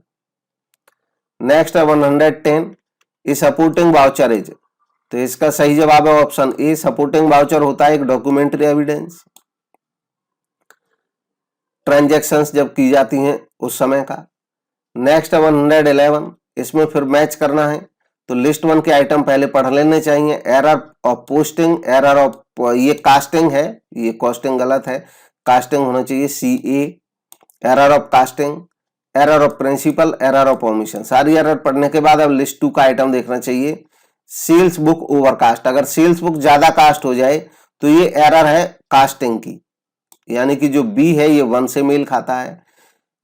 नेक्स्ट है 110, ए सपोर्टिंग वाउचर इज? तो इसका सही जवाब है ऑप्शन ए, सपोर्टिंग वाउचर होता है एक डॉक्यूमेंट्री एविडेंस ट्रांजैक्शंस जब की जाती हैं उस समय का। नेक्स्ट है 111, इसमें फिर मैच करना है तो लिस्ट 1 के आइटम पहले पढ़ लेने चाहिए। Error of posting, error of, ये कास्टिंग है, ये कॉस्टिंग गलत है, कास्टिंग होना चाहिए CA। Error of casting, error of principle, error of omission. सारी एरर पढ़ने के बाद अब लिस्ट 2 का आइटम देखना चाहिए, सेल्स बुक ओवरकास्ट। अगर सेल्स बुक ज्यादा कास्ट हो जाए तो ये एरर है कास्टिंग की, यानी कि जो बी है ये 1 से मेल खाता है।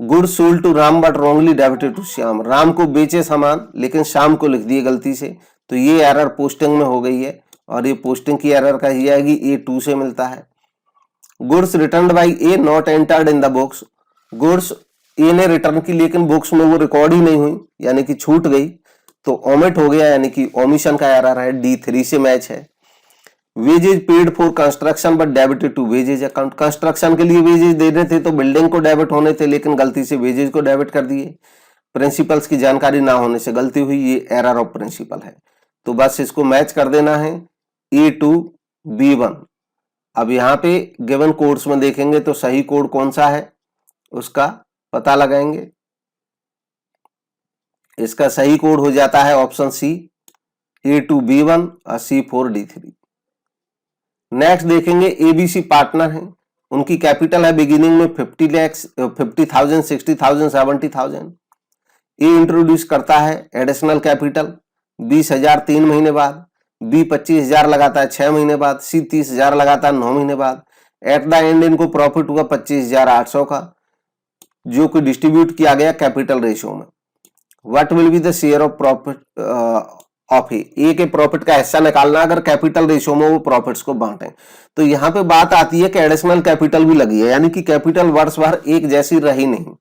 Good sold to Ram but wrongly debited to Shyam, Ram को बेचे सामान लेकिन श्याम को लिख दिए गलती से, तो ये एरर पोस्टिंग में हो गई है और ये पोस्टिंग की एरर का ही आएगी, A2 से मिलता है। Goods return by a not entered in the books, goods A ने रिटर्न की लेकिन बुक्स में वो रिकॉर्ड ही नहीं हुई, यानी कि छूट गई, तो ओमिट हो गया, यानी कि ओमिशन का एरर है, D3 से मैच है। Wages paid for construction but debited to wages account, construction के लिए वेजेज देने थे तो बिल्डिंग को डेबिट होने थे लेकिन गलती से वेजेज को डेबिट कर दिए। प्रिंसिपल्स की जानकारी ना होने से गलती हुई, ये एरर ऑफ प्रिंसिपल है। तो बस इसको मैच कर देना है A2 B1। अब यहाँ पे गिवन कोड्स में देखेंगे तो सही कोड कौन सा है उसका पता लगाएंगे। इसका सही कोड हो जाता है ऑप्शन C, A2 B1 और C4 D3। नेक्स्ट देखेंगे ABC पार्टनर हैं, उनकी कैपिटल है बिगिनिंग में 50,000, 60,000, 70,000। ए इंट्रोड्यूस करता है एडिशनल कैपिटल 20,000 3 महीने बाद, B 25,000 लगाता है 6 महीने बाद, C 30,000 लगाता है 9 महीने बाद। एट द एंड इनको प्रॉफिट हुआ 25,800 का, जो कि डिस्ट्रीब्यूट किया गया कैपिटल रेशियो में। What will be the share of profit of A के प्रॉफिट का हिस्सा निकालना अगर कैपिटल रेशियो में वो प्रॉफिट्स को बांटे। तो यहाँ पे बात आती है कि एडिशनल कैपिटल भी लगी है, यानी कि कैपिटल वर्ष भर एक जैसी रही नहीं,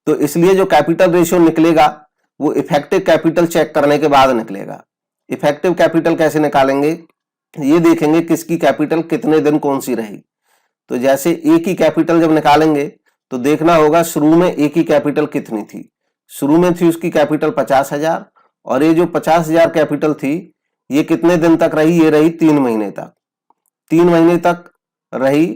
तो इसलिए जो कैपिटल रेशियो निकलेगा वो इफेक्टिव कैपिटल चेक करने के बाद निकलेगा। इफेक्टिव कैपिटल कैसे निकालेंगे, ये देखेंगे किसकी कैपिटल कितने दिन कौन सी रही। तो जैसे ए की कैपिटल जब निकालेंगे तो देखना होगा शुरू में ए की कैपिटल कितनी थी। शुरू में थी उसकी कैपिटल 50,000 और ये जो 50,000 कैपिटल थी ये कितने दिन तक रही, ये रही 3 महीने तक। 3 महीने तक रही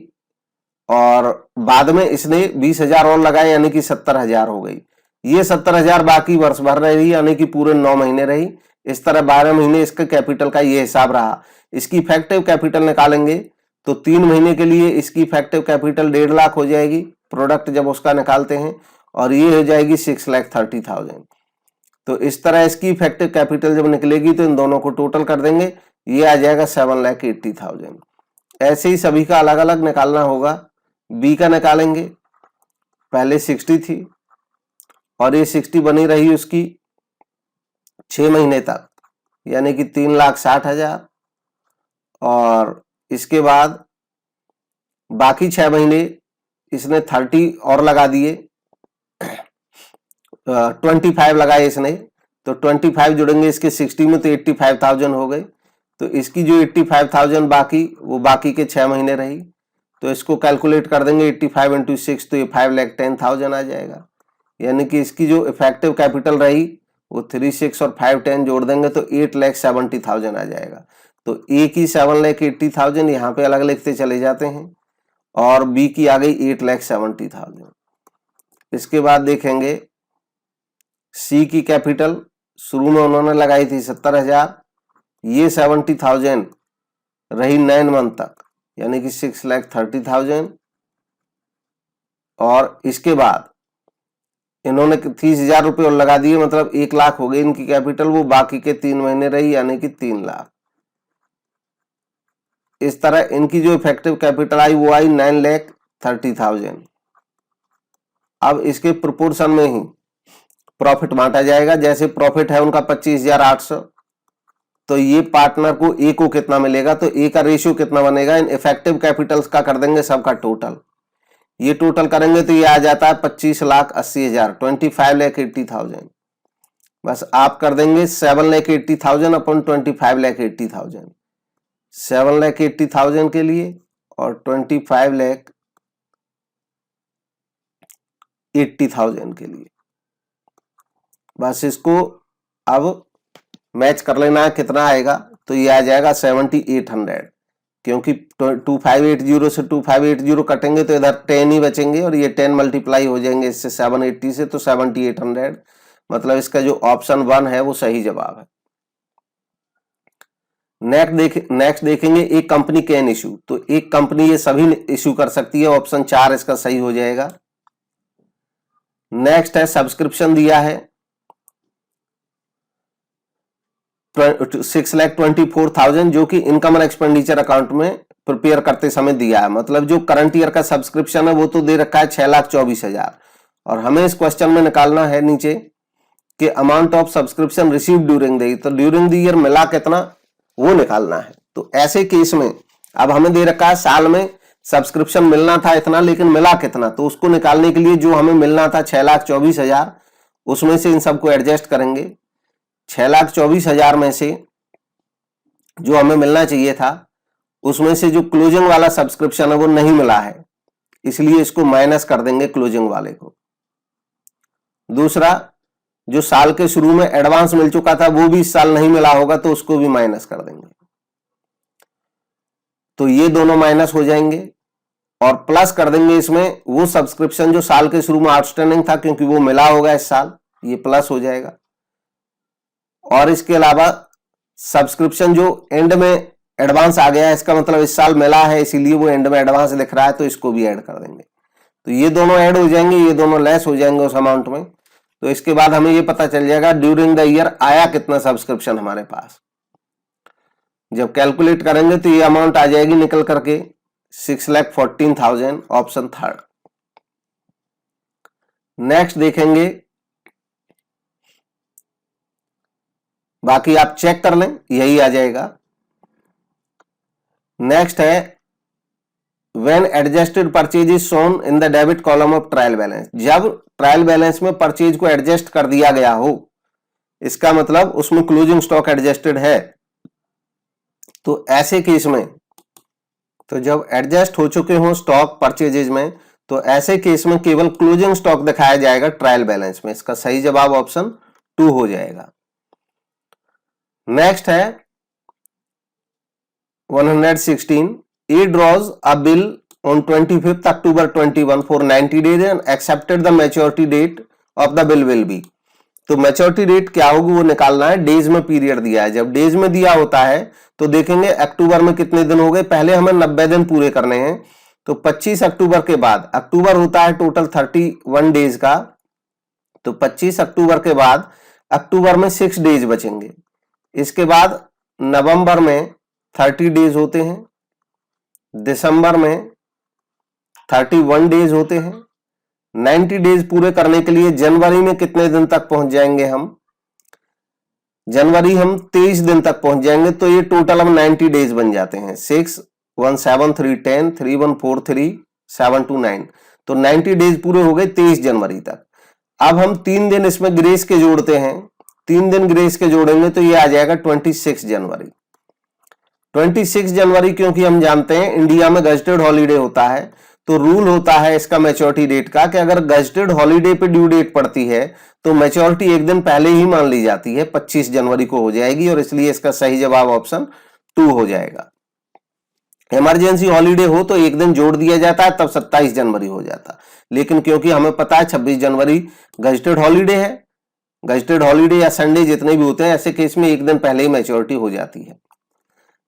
और बाद में इसने 20,000 और लगाए, यानी कि 70,000 हो गई। ये 70,000 बाकी वर्ष भर रही, यानी कि पूरे 9 महीने रही। इस तरह 12 महीने इसके कैपिटल का ये हिसाब रहा। इसकी इफेक्टिव कैपिटल निकालेंगे तो 3 महीने के लिए इसकी इफेक्टिव कैपिटल 1.5 लाख हो जाएगी प्रोडक्ट जब उसका निकालते हैं, और ये हो जाएगी 6,30,000। तो इस तरह इसकी इफेक्टिव कैपिटल जब निकलेगी तो इन दोनों को टोटल कर देंगे, ये आ जाएगा 7,80,000। ऐसे ही सभी का अलग अलग निकालना होगा। बी का निकालेंगे, पहले 60 थी और ये 60 बनी रही उसकी 6 महीने तक, यानी कि 3,60,000, और इसके बाद बाकी 6 महीने इसने 30 और लगा दिए, 25 लगाए इसने, तो 25 जुड़ेंगे इसके 60 में तो 85,000 हो गए। तो इसकी जो 85,000 बाकी, वो बाकी के 6 महीने रही। तो इसको कैलकुलेट कर देंगे 85 इंटू 6, तो ये 5,10,000 आ जाएगा। यानी कि इसकी जो इफेक्टिव कैपिटल रही वो 36 और 510 जोड़ देंगे तो 8,70,000 आ जाएगा। तो ए की 7,80,000 यहाँ पे अलग लिखते चले जाते हैं, और बी की आ गई 8,70,000। इसके बाद देखेंगे सी की कैपिटल शुरू में उन्होंने लगाई थी 70,000, ये 70,000 रही 9 मंथ तक, यानी कि 6,30,000। और इसके बाद इन्होंने 30,000 रुपये और लगा दिए, मतलब 1 लाख हो गई इनकी कैपिटल, वो बाकी के 3 महीने रही, यानी कि 3 लाख। इस तरह इनकी जो इफेक्टिव कैपिटल आई वो आई 9,30,000। अब इसके प्रोपोर्शन में ही प्रॉफिट बांटा जाएगा। जैसे प्रॉफिट है उनका 25,800, तो ये पार्टनर को ए को कितना मिलेगा, तो ए का रेशियो कितना बनेगा, इन इफेक्टिव कैपिटल्स का कर देंगे सबका टोटल। ये टोटल करेंगे तो ये आ जाता है 25,80,000, 25,80,000। बस आप कर देंगे 7,80,000 अपॉन 25,80,000, 7,80,000 के लिए और 25,80,000 के लिए। बस इसको अब मैच कर लेना है, कितना आएगा, तो ये आ जाएगा 7,800, क्योंकि 2580 से 2580 कटेंगे तो इधर 10 ही बचेंगे, और ये 10 मल्टीप्लाई हो जाएंगे इससे 780 से, तो 7,800। मतलब इसका जो ऑप्शन 1 है वो सही जवाब है। नेक्स्ट देखेंगे एक कंपनी कैन इशू, तो एक कंपनी ये सभी इशू कर सकती है, ऑप्शन 4 इसका सही हो जाएगा। नेक्स्ट है सब्सक्रिप्शन दिया है 6,24,000, जो कि इनकम और एक्सपेंडिचर अकाउंट में प्रिपेयर करते समय दिया है। मतलब जो करंट ईयर का सब्सक्रिप्शन है वो तो दे रखा है 6,24,000, और हमें इस क्वेश्चन में निकालना है नीचे कि amount of subscription receive during the year, तो ड्यूरिंग द ईयर मिला कितना वो निकालना है। तो ऐसे केस में अब हमें दे रखा है साल में सब्सक्रिप्शन मिलना था इतना, लेकिन मिला कितना, तो उसको निकालने के लिए जो हमें मिलना था 6,24,000, उसमें से इन सबको एडजस्ट करेंगे। 6,24,000 में से जो हमें मिलना चाहिए था उसमें से जो क्लोजिंग वाला सब्सक्रिप्शन है वो नहीं मिला है, इसलिए इसको माइनस कर देंगे क्लोजिंग वाले को। दूसरा, जो साल के शुरू में एडवांस मिल चुका था वो भी इस साल नहीं मिला होगा, तो उसको भी माइनस कर देंगे। तो ये दोनों माइनस हो जाएंगे, और प्लस कर देंगे इसमें वो सब्सक्रिप्शन जो साल के शुरू में आउटस्टैंडिंग था, क्योंकि वो मिला होगा इस साल, ये प्लस हो जाएगा। और इसके अलावा सब्सक्रिप्शन जो एंड में एडवांस आ गया है, इसका मतलब इस साल मिला है इसीलिए वो एंड में एडवांस दिख रहा है, तो इसको भी ऐड कर देंगे। तो ये दोनों ऐड हो जाएंगे, ये दोनों लेस हो जाएंगे उस अमाउंट में। तो इसके बाद हमें ये पता चल जाएगा ड्यूरिंग द ईयर आया कितना सब्सक्रिप्शन हमारे पास। जब कैलकुलेट करेंगे तो ये अमाउंट आ जाएगी निकल करके 6,14,000, ऑप्शन 3। नेक्स्ट देखेंगे, बाकी आप चेक कर लें, यही आ जाएगा। नेक्स्ट है when adjusted purchase is shown in the debit column of trial balance, जब ट्रायल बैलेंस में परचेज को एडजस्ट कर दिया गया हो, इसका मतलब उसमें क्लोजिंग स्टॉक एडजस्टेड है। तो ऐसे केस में, तो जब एडजस्ट हो चुके हो स्टॉक परचेजेज में, तो ऐसे केस में केवल क्लोजिंग स्टॉक दिखाया जाएगा ट्रायल बैलेंस में। इसका सही जवाब ऑप्शन 2 हो जाएगा। नेक्स्ट है 116, A draws a bill on 25th October 21 for 90 days and accepted the maturity date of the bill will be। तो मैच्योरिटी डेट क्या होगी वो निकालना है। डेज में पीरियड दिया है, जब डेज में दिया होता है तो देखेंगे अक्टूबर में कितने दिन हो गए। पहले हमें 90 दिन पूरे करने हैं, तो 25 अक्टूबर के बाद, अक्टूबर होता है टोटल 31 डेज का, तो 25 अक्टूबर के बाद अक्टूबर में 6 डेज बचेंगे। इसके बाद नवंबर में 30 डेज होते हैं, दिसंबर में 31 डेज होते हैं। 90 डेज पूरे करने के लिए जनवरी में कितने दिन तक पहुंच जाएंगे हम, जनवरी हम 23 दिन तक पहुंच जाएंगे, तो ये टोटल हम 90 डेज बन जाते हैं। 6 1 7 3 10 3 1 4 3 7 2 9, तो 90 डेज पूरे हो गए 23 जनवरी तक। अब हम 3 दिन इसमें ग्रेस के जोड़ते हैं, 3 दिन ग्रेस के जोड़ेंगे तो ये आ जाएगा 26 जनवरी। 26 जनवरी क्योंकि हम जानते हैं इंडिया में गजेटेड हॉलीडे होता है, तो रूल होता है इसका मैच्योरिटी डेट का कि अगर गजेटेड हॉलीडे पे ड्यू डेट पड़ती है तो मैच्योरिटी एक दिन पहले ही मान ली जाती है, 25 जनवरी को हो जाएगी, और इसलिए इसका सही जवाब ऑप्शन 2 हो जाएगा। इमरजेंसी हॉलीडे हो तो एक दिन जोड़ दिया जाता है, तब 27 जनवरी हो जाता, लेकिन क्योंकि हमें पता है 26 जनवरी गजेटेड हॉलीडे है, गजेटेड हॉलीडे या संडे जितने भी होते हैं, ऐसे केस में एक दिन पहले ही मैच्योरिटी हो जाती है।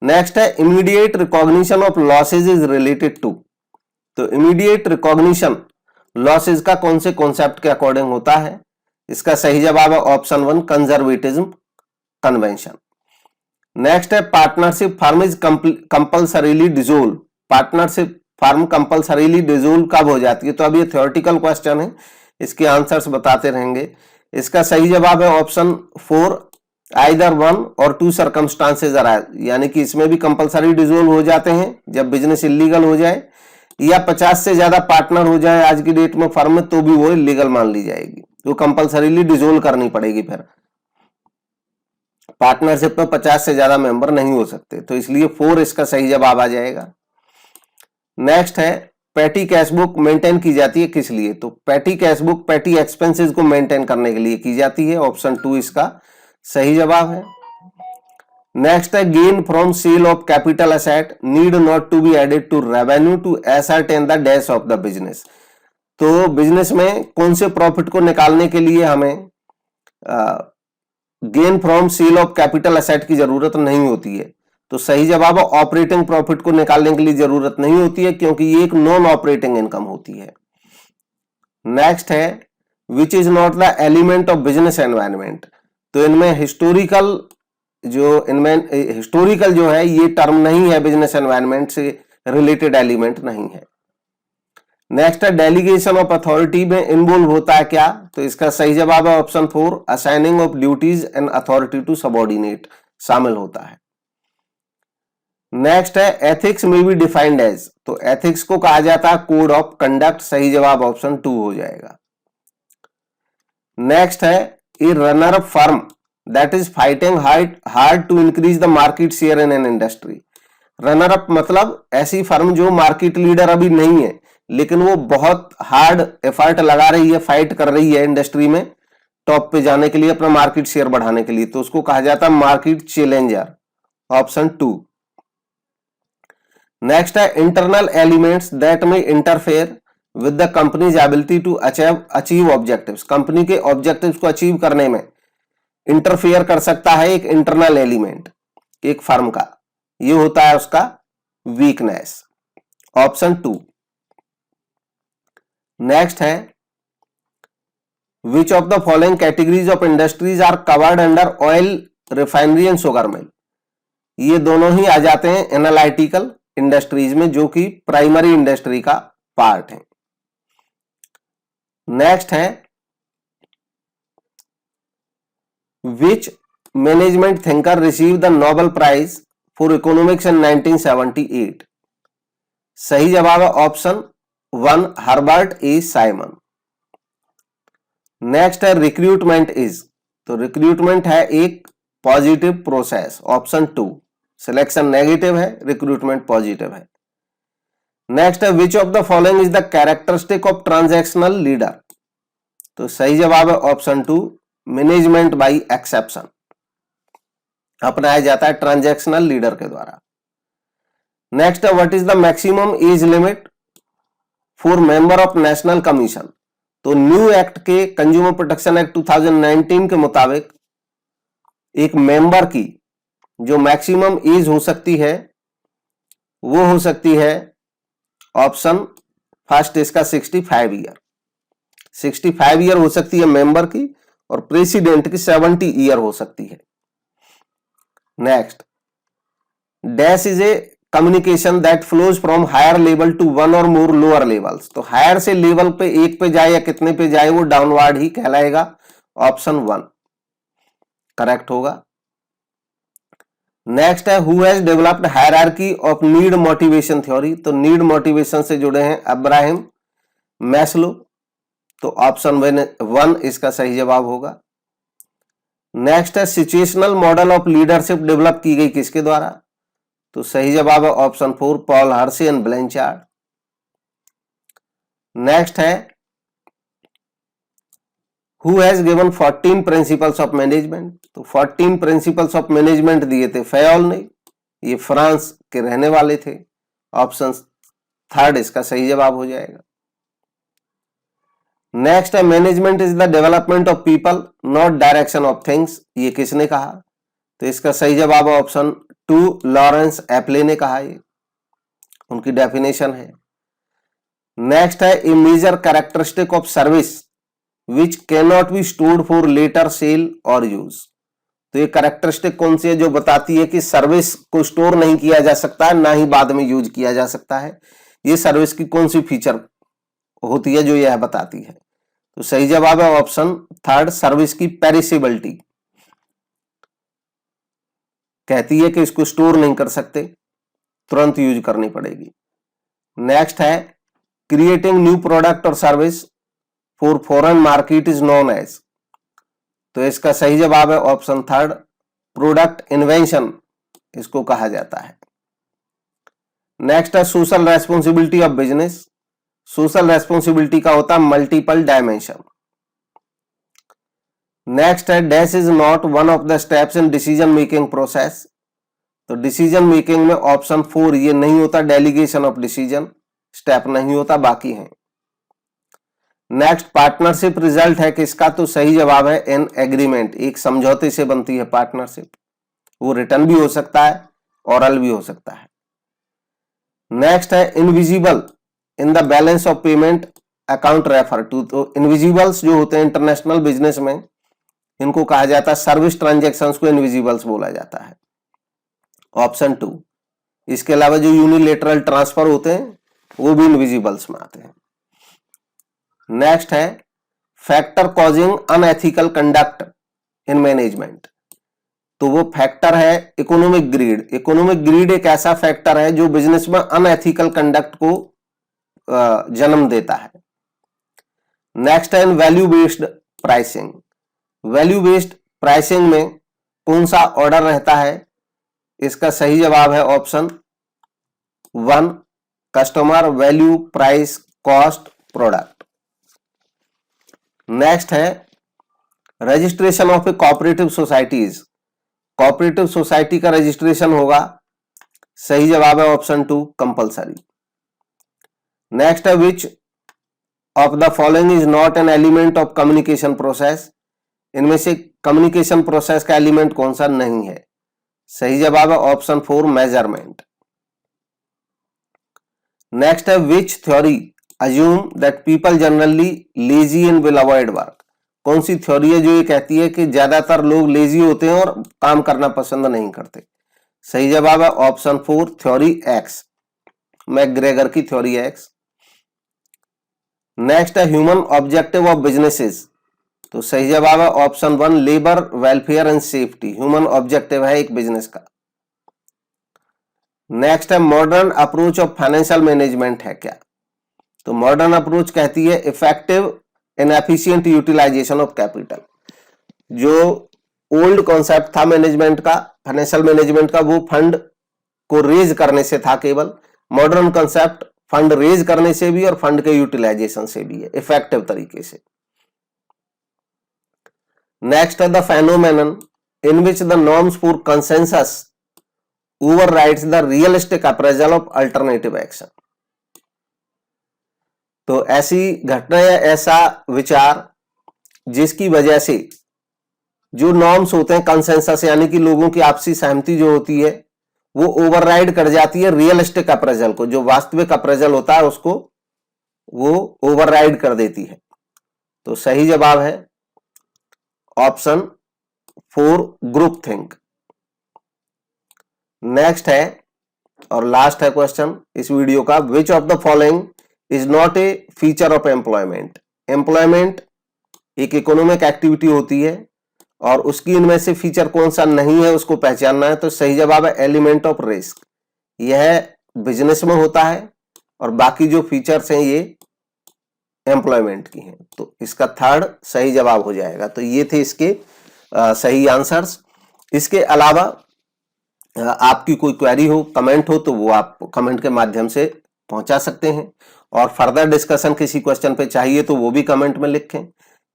नेक्स्ट है immediate recognition of losses is related to. तो इमीडिएट रिकॉग्निशन लॉसेज का कौन से कॉन्सेप्ट के अकॉर्डिंग होता है? इसका सही जवाब है ऑप्शन 1 कंजर्वेटिज्म कन्वेंशन। नेक्स्ट है partnership firm is compulsorily dissolve. Partnership firm compulsorily dissolve कब हो जाती है? तो अब ये थ्योरेटिकल क्वेश्चन है, इसके आंसर्स बताते रहेंगे। इसका सही जवाब है ऑप्शन 4 आइदर 1 और 2 सर्कमस्टांसेस अराइज, यानी कि इसमें भी कंपल्सरी डिसोल्व हो जाते हैं जब बिजनेस इलीगल हो जाए, या 50 से ज्यादा पार्टनर हो जाए आज की डेट में फर्म में तो भी वो इलीगल मान ली जाएगी, तो कंपल्सरीली डिसोल्व करनी पड़ेगी। फिर पार्टनरशिप में 50 से ज्यादा मेंबर नहीं हो सकते, तो इसलिए 4 इसका सही जवाब आ जाएगा। नेक्स्ट है पैटी कैश बुक मेंटेन की जाती है किस लिए? तो petty cash book petty expenses को मेंटेन करने के लिए की जाती है, ऑप्शन 2 इसका सही जवाब है। नेक्स्ट है gain from sale of capital asset need not to be added to revenue to ascertain the dash of the business. तो बिजनेस में कौन से प्रॉफिट को निकालने के लिए हमें gain from sale of capital asset की जरूरत नहीं होती है? तो सही जवाब है ऑपरेटिंग प्रॉफिट को निकालने के लिए जरूरत नहीं होती है, क्योंकि ये एक नॉन ऑपरेटिंग इनकम होती है। नेक्स्ट है which is not the element of business environment. तो इनमें हिस्टोरिकल जो है ये टर्म नहीं है, बिजनेस एनवायरनमेंट से रिलेटेड एलिमेंट नहीं है। नेक्स्ट है डेलीगेशन ऑफ अथॉरिटी में इन्वॉल्व होता है क्या? तो इसका सही जवाब है option 4 assigning of duties and authority to subordinate शामिल होता है। नेक्स्ट है एथिक्स में बी डिफाइंड एज। तो एथिक्स को कहा जाता है कोड ऑफ कंडक्ट, सही जवाब ऑप्शन 2 हो जाएगा। नेक्स्ट है a runner firm that is fighting hard to increase the market share in an industry. Runner up मतलब ऐसी फर्म जो मार्केट लीडर अभी नहीं है, लेकिन वो बहुत हार्ड एफर्ट लगा रही है, फाइट कर रही है इंडस्ट्री में टॉप पे जाने के लिए, अपना मार्केट शेयर बढ़ाने के लिए, तो उसको कहा जाता है मार्केट चैलेंजर, ऑप्शन 2। नेक्स्ट है इंटरनल एलिमेंट्स दैट में interfere with the company's ability to achieve objectives. Company के ऑब्जेक्टिव्स को अचीव करने में इंटरफेयर कर सकता है एक इंटरनल एलिमेंट एक फर्म का, ये होता है उसका वीकनेस, ऑप्शन 2। नेक्स्ट है which of the following categories of industries are covered under oil refinery and sugar mill. ये दोनों ही आ जाते हैं एनालिटिकल इंडस्ट्रीज में, जो कि प्राइमरी इंडस्ट्री का पार्ट है। नेक्स्ट है which management thinker receive the Nobel prize for economics in 1978। सही जवाब है option 1 Herbert A Simon. Next है रिक्रूटमेंट इज। तो रिक्रूटमेंट है एक positive process, option 2। Selection negative है, रिक्रूटमेंट पॉजिटिव है। नेक्स्ट है which of the following is the characteristic of transactional leader. तो सही जवाब है ऑप्शन 2 मैनेजमेंट बाय एक्सेप्शन, अपनाया जाता है ट्रांजैक्शनल लीडर के द्वारा। नेक्स्ट है what is the maximum age limit for member of national commission. तो न्यू एक्ट के कंज्यूमर प्रोटेक्शन एक्ट 2019 के मुताबिक एक मेंबर की जो मैक्सिमम एज हो सकती है वो हो सकती है ऑप्शन फर्स्ट इसका 65 ईयर। 65 ईयर हो सकती है मेंबर की, और प्रेसिडेंट की 70 ईयर हो सकती है। Next dash is a communication that flows from higher level to one और मोर लोअर लेवल्स। तो हायर से लेवल पे एक पे जाए या कितने पे जाए वो डाउनवर्ड ही कहलाएगा, ऑप्शन 1 करेक्ट होगा। नेक्स्ट है who has developed hierarchy of need motivation theory. तो नीड मोटिवेशन से जुड़े हैं अब्राहम मैस्लो, तो ऑप्शन 1 इसका सही जवाब होगा। नेक्स्ट है situational model of leadership develop की गई किसके द्वारा? तो सही जवाब है option 4 Paul Hersey and Blanchard. Next है who has given 14 principles of management? तो 14 प्रिंसिपल्स ऑफ मैनेजमेंट दिए थे फैयोल ने, ये फ्रांस के रहने वाले थे। ऑप्शन 3 इसका सही जवाब हो जाएगा। नेक्स्ट है management is the development of people not direction of things, ये किसने कहा? तो इसका सही जवाब है ऑप्शन 2 लॉरेंस एप्ले ने कहा, ये उनकी डेफिनेशन है। नेक्स्ट है a major characteristic of service which can not be stored for later sale और यूज। तो ये कैरेक्टरिस्टिक कौन सी है जो बताती है कि सर्विस को स्टोर नहीं किया जा सकता, ना ही बाद में यूज किया जा सकता है? ये सर्विस की कौन सी फीचर होती है जो यह बताती है? तो सही जवाब है ऑप्शन 3 सर्विस की पेरिसेबिलिटी, कहती है कि इसको स्टोर नहीं कर सकते, तुरंत यूज करनी पड़ेगी। नेक्स्ट है क्रिएटिंग न्यू प्रोडक्ट और service for foreign market is known as. तो इसका सही जवाब है ऑप्शन 3 प्रोडक्ट इन्वेंशन, इसको कहा जाता है। नेक्स्ट है social responsibility of business. Social responsibility का होता है मल्टीपल डायमेंशन। नेक्स्ट है dash is not one of the steps in decision making process. तो डिसीजन मेकिंग में ऑप्शन 4 ये नहीं होता, डेलीगेशन ऑफ डिसीजन स्टेप नहीं होता, बाकी है। नेक्स्ट पार्टनरशिप रिजल्ट है किसका? तो सही जवाब है एन एग्रीमेंट, एक समझौते से बनती है पार्टनरशिप, वो रिटर्न भी हो सकता है, ओरल भी हो सकता है। नेक्स्ट है invisible in the balance of payment account refer to. तो इनविजिबल्स जो होते हैं इंटरनेशनल बिजनेस में, इनको कहा जाता है सर्विस ट्रांजैक्शंस को इनविजिबल्स बोला जाता है, ऑप्शन 2। इसके अलावा जो यूनिलेटरल ट्रांसफर होते हैं वो भी इनविजिबल्स में आते हैं। नेक्स्ट है factor causing unethical conduct in management. तो वो फैक्टर है इकोनॉमिक ग्रीड। इकोनॉमिक ग्रीड एक ऐसा फैक्टर है जो बिजनेस में अनएथिकल कंडक्ट को जन्म देता है। नेक्स्ट है value based pricing. Value based pricing में कौन सा ऑर्डर रहता है? इसका सही जवाब है option 1 customer value price cost product. Next है registration of a cooperative societies. Cooperative society का रजिस्ट्रेशन होगा, सही जवाब है ऑप्शन 2 कंपलसरी। नेक्स्ट है which of the following is not an element of communication process. इनमें से कम्युनिकेशन प्रोसेस का एलिमेंट कौन सा नहीं है? सही जवाब है ऑप्शन 4 मेजरमेंट। नेक्स्ट है विच theory assume that people generally lazy and will avoid work. कौन सी थ्योरी है जो ये कहती है कि ज्यादातर लोग लेजी होते हैं और काम करना पसंद नहीं करते? सही जवाब है ऑप्शन 4 थ्योरी एक्स, मैकग्रेगर की थ्योरी एक्स। नेक्स्ट है ह्यूमन ऑब्जेक्टिव ऑफ बिजनेसेस। तो सही जवाब है option 1 labour welfare and safety, human objective है एक बिजनेस का। नेक्स्ट है modern approach of financial management है क्या? तो मॉडर्न अप्रोच कहती है effective and efficient utilisation of capital. जो ओल्ड कॉन्सेप्ट था मैनेजमेंट का, फाइनेंशियल मैनेजमेंट का, वो फंड को रेज करने से था केवल। मॉडर्न कॉन्सेप्ट फंड रेज करने से भी और फंड के यूटिलाइजेशन से भी है, इफेक्टिव तरीके से। नेक्स्ट है the phenomenon in which the norms for consensus overrides the realistic appraisal of alternative action. तो ऐसी घटना या ऐसा विचार जिसकी वजह से जो नॉर्म्स होते हैं कंसेंसस यानी कि लोगों की आपसी सहमति जो होती है वो ओवरराइड कर जाती है रियलिस्टिक अप्रेजल को, जो वास्तविक अप्रेजल होता है उसको वो ओवरराइड कर देती है। तो सही जवाब है ऑप्शन 4 ग्रुप थिंक। नेक्स्ट है और लास्ट है क्वेश्चन इस वीडियो का, विच of the following is not a feature of employment. Employment एक इकोनॉमिक एक्टिविटी होती है और उसकी इनमें से फीचर कौन सा नहीं है उसको पहचानना है। तो सही जवाब है एलिमेंट ऑफ रिस्क, यह बिजनेस में होता है और बाकी जो फीचर्स हैं ये एम्प्लॉयमेंट की हैं। तो इसका 3rd सही जवाब हो जाएगा। तो ये थे इसके सही आंसर्स। इसके अलावा आपकी कोई क्वेरी हो, कमेंट हो, तो वो आप कमेंट के माध्यम से पहुंचा सकते हैं। और फर्दर डिस्कशन किसी क्वेश्चन पे चाहिए तो वो भी कमेंट में लिखें,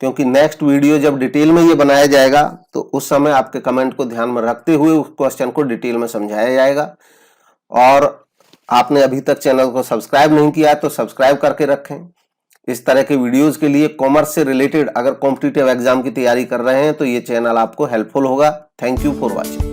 क्योंकि नेक्स्ट वीडियो जब डिटेल में ये बनाया जाएगा तो उस समय आपके कमेंट को ध्यान में रखते हुए उस क्वेश्चन को डिटेल में समझाया जाएगा। और आपने अभी तक चैनल को सब्सक्राइब नहीं किया तो सब्सक्राइब करके रखें। इस तरह के वीडियोस के लिए कॉमर्स से रिलेटेड अगर कॉम्पिटिटिव एग्जाम की तैयारी कर रहे हैं तो ये चैनल आपको हेल्पफुल होगा। Thank you for watching.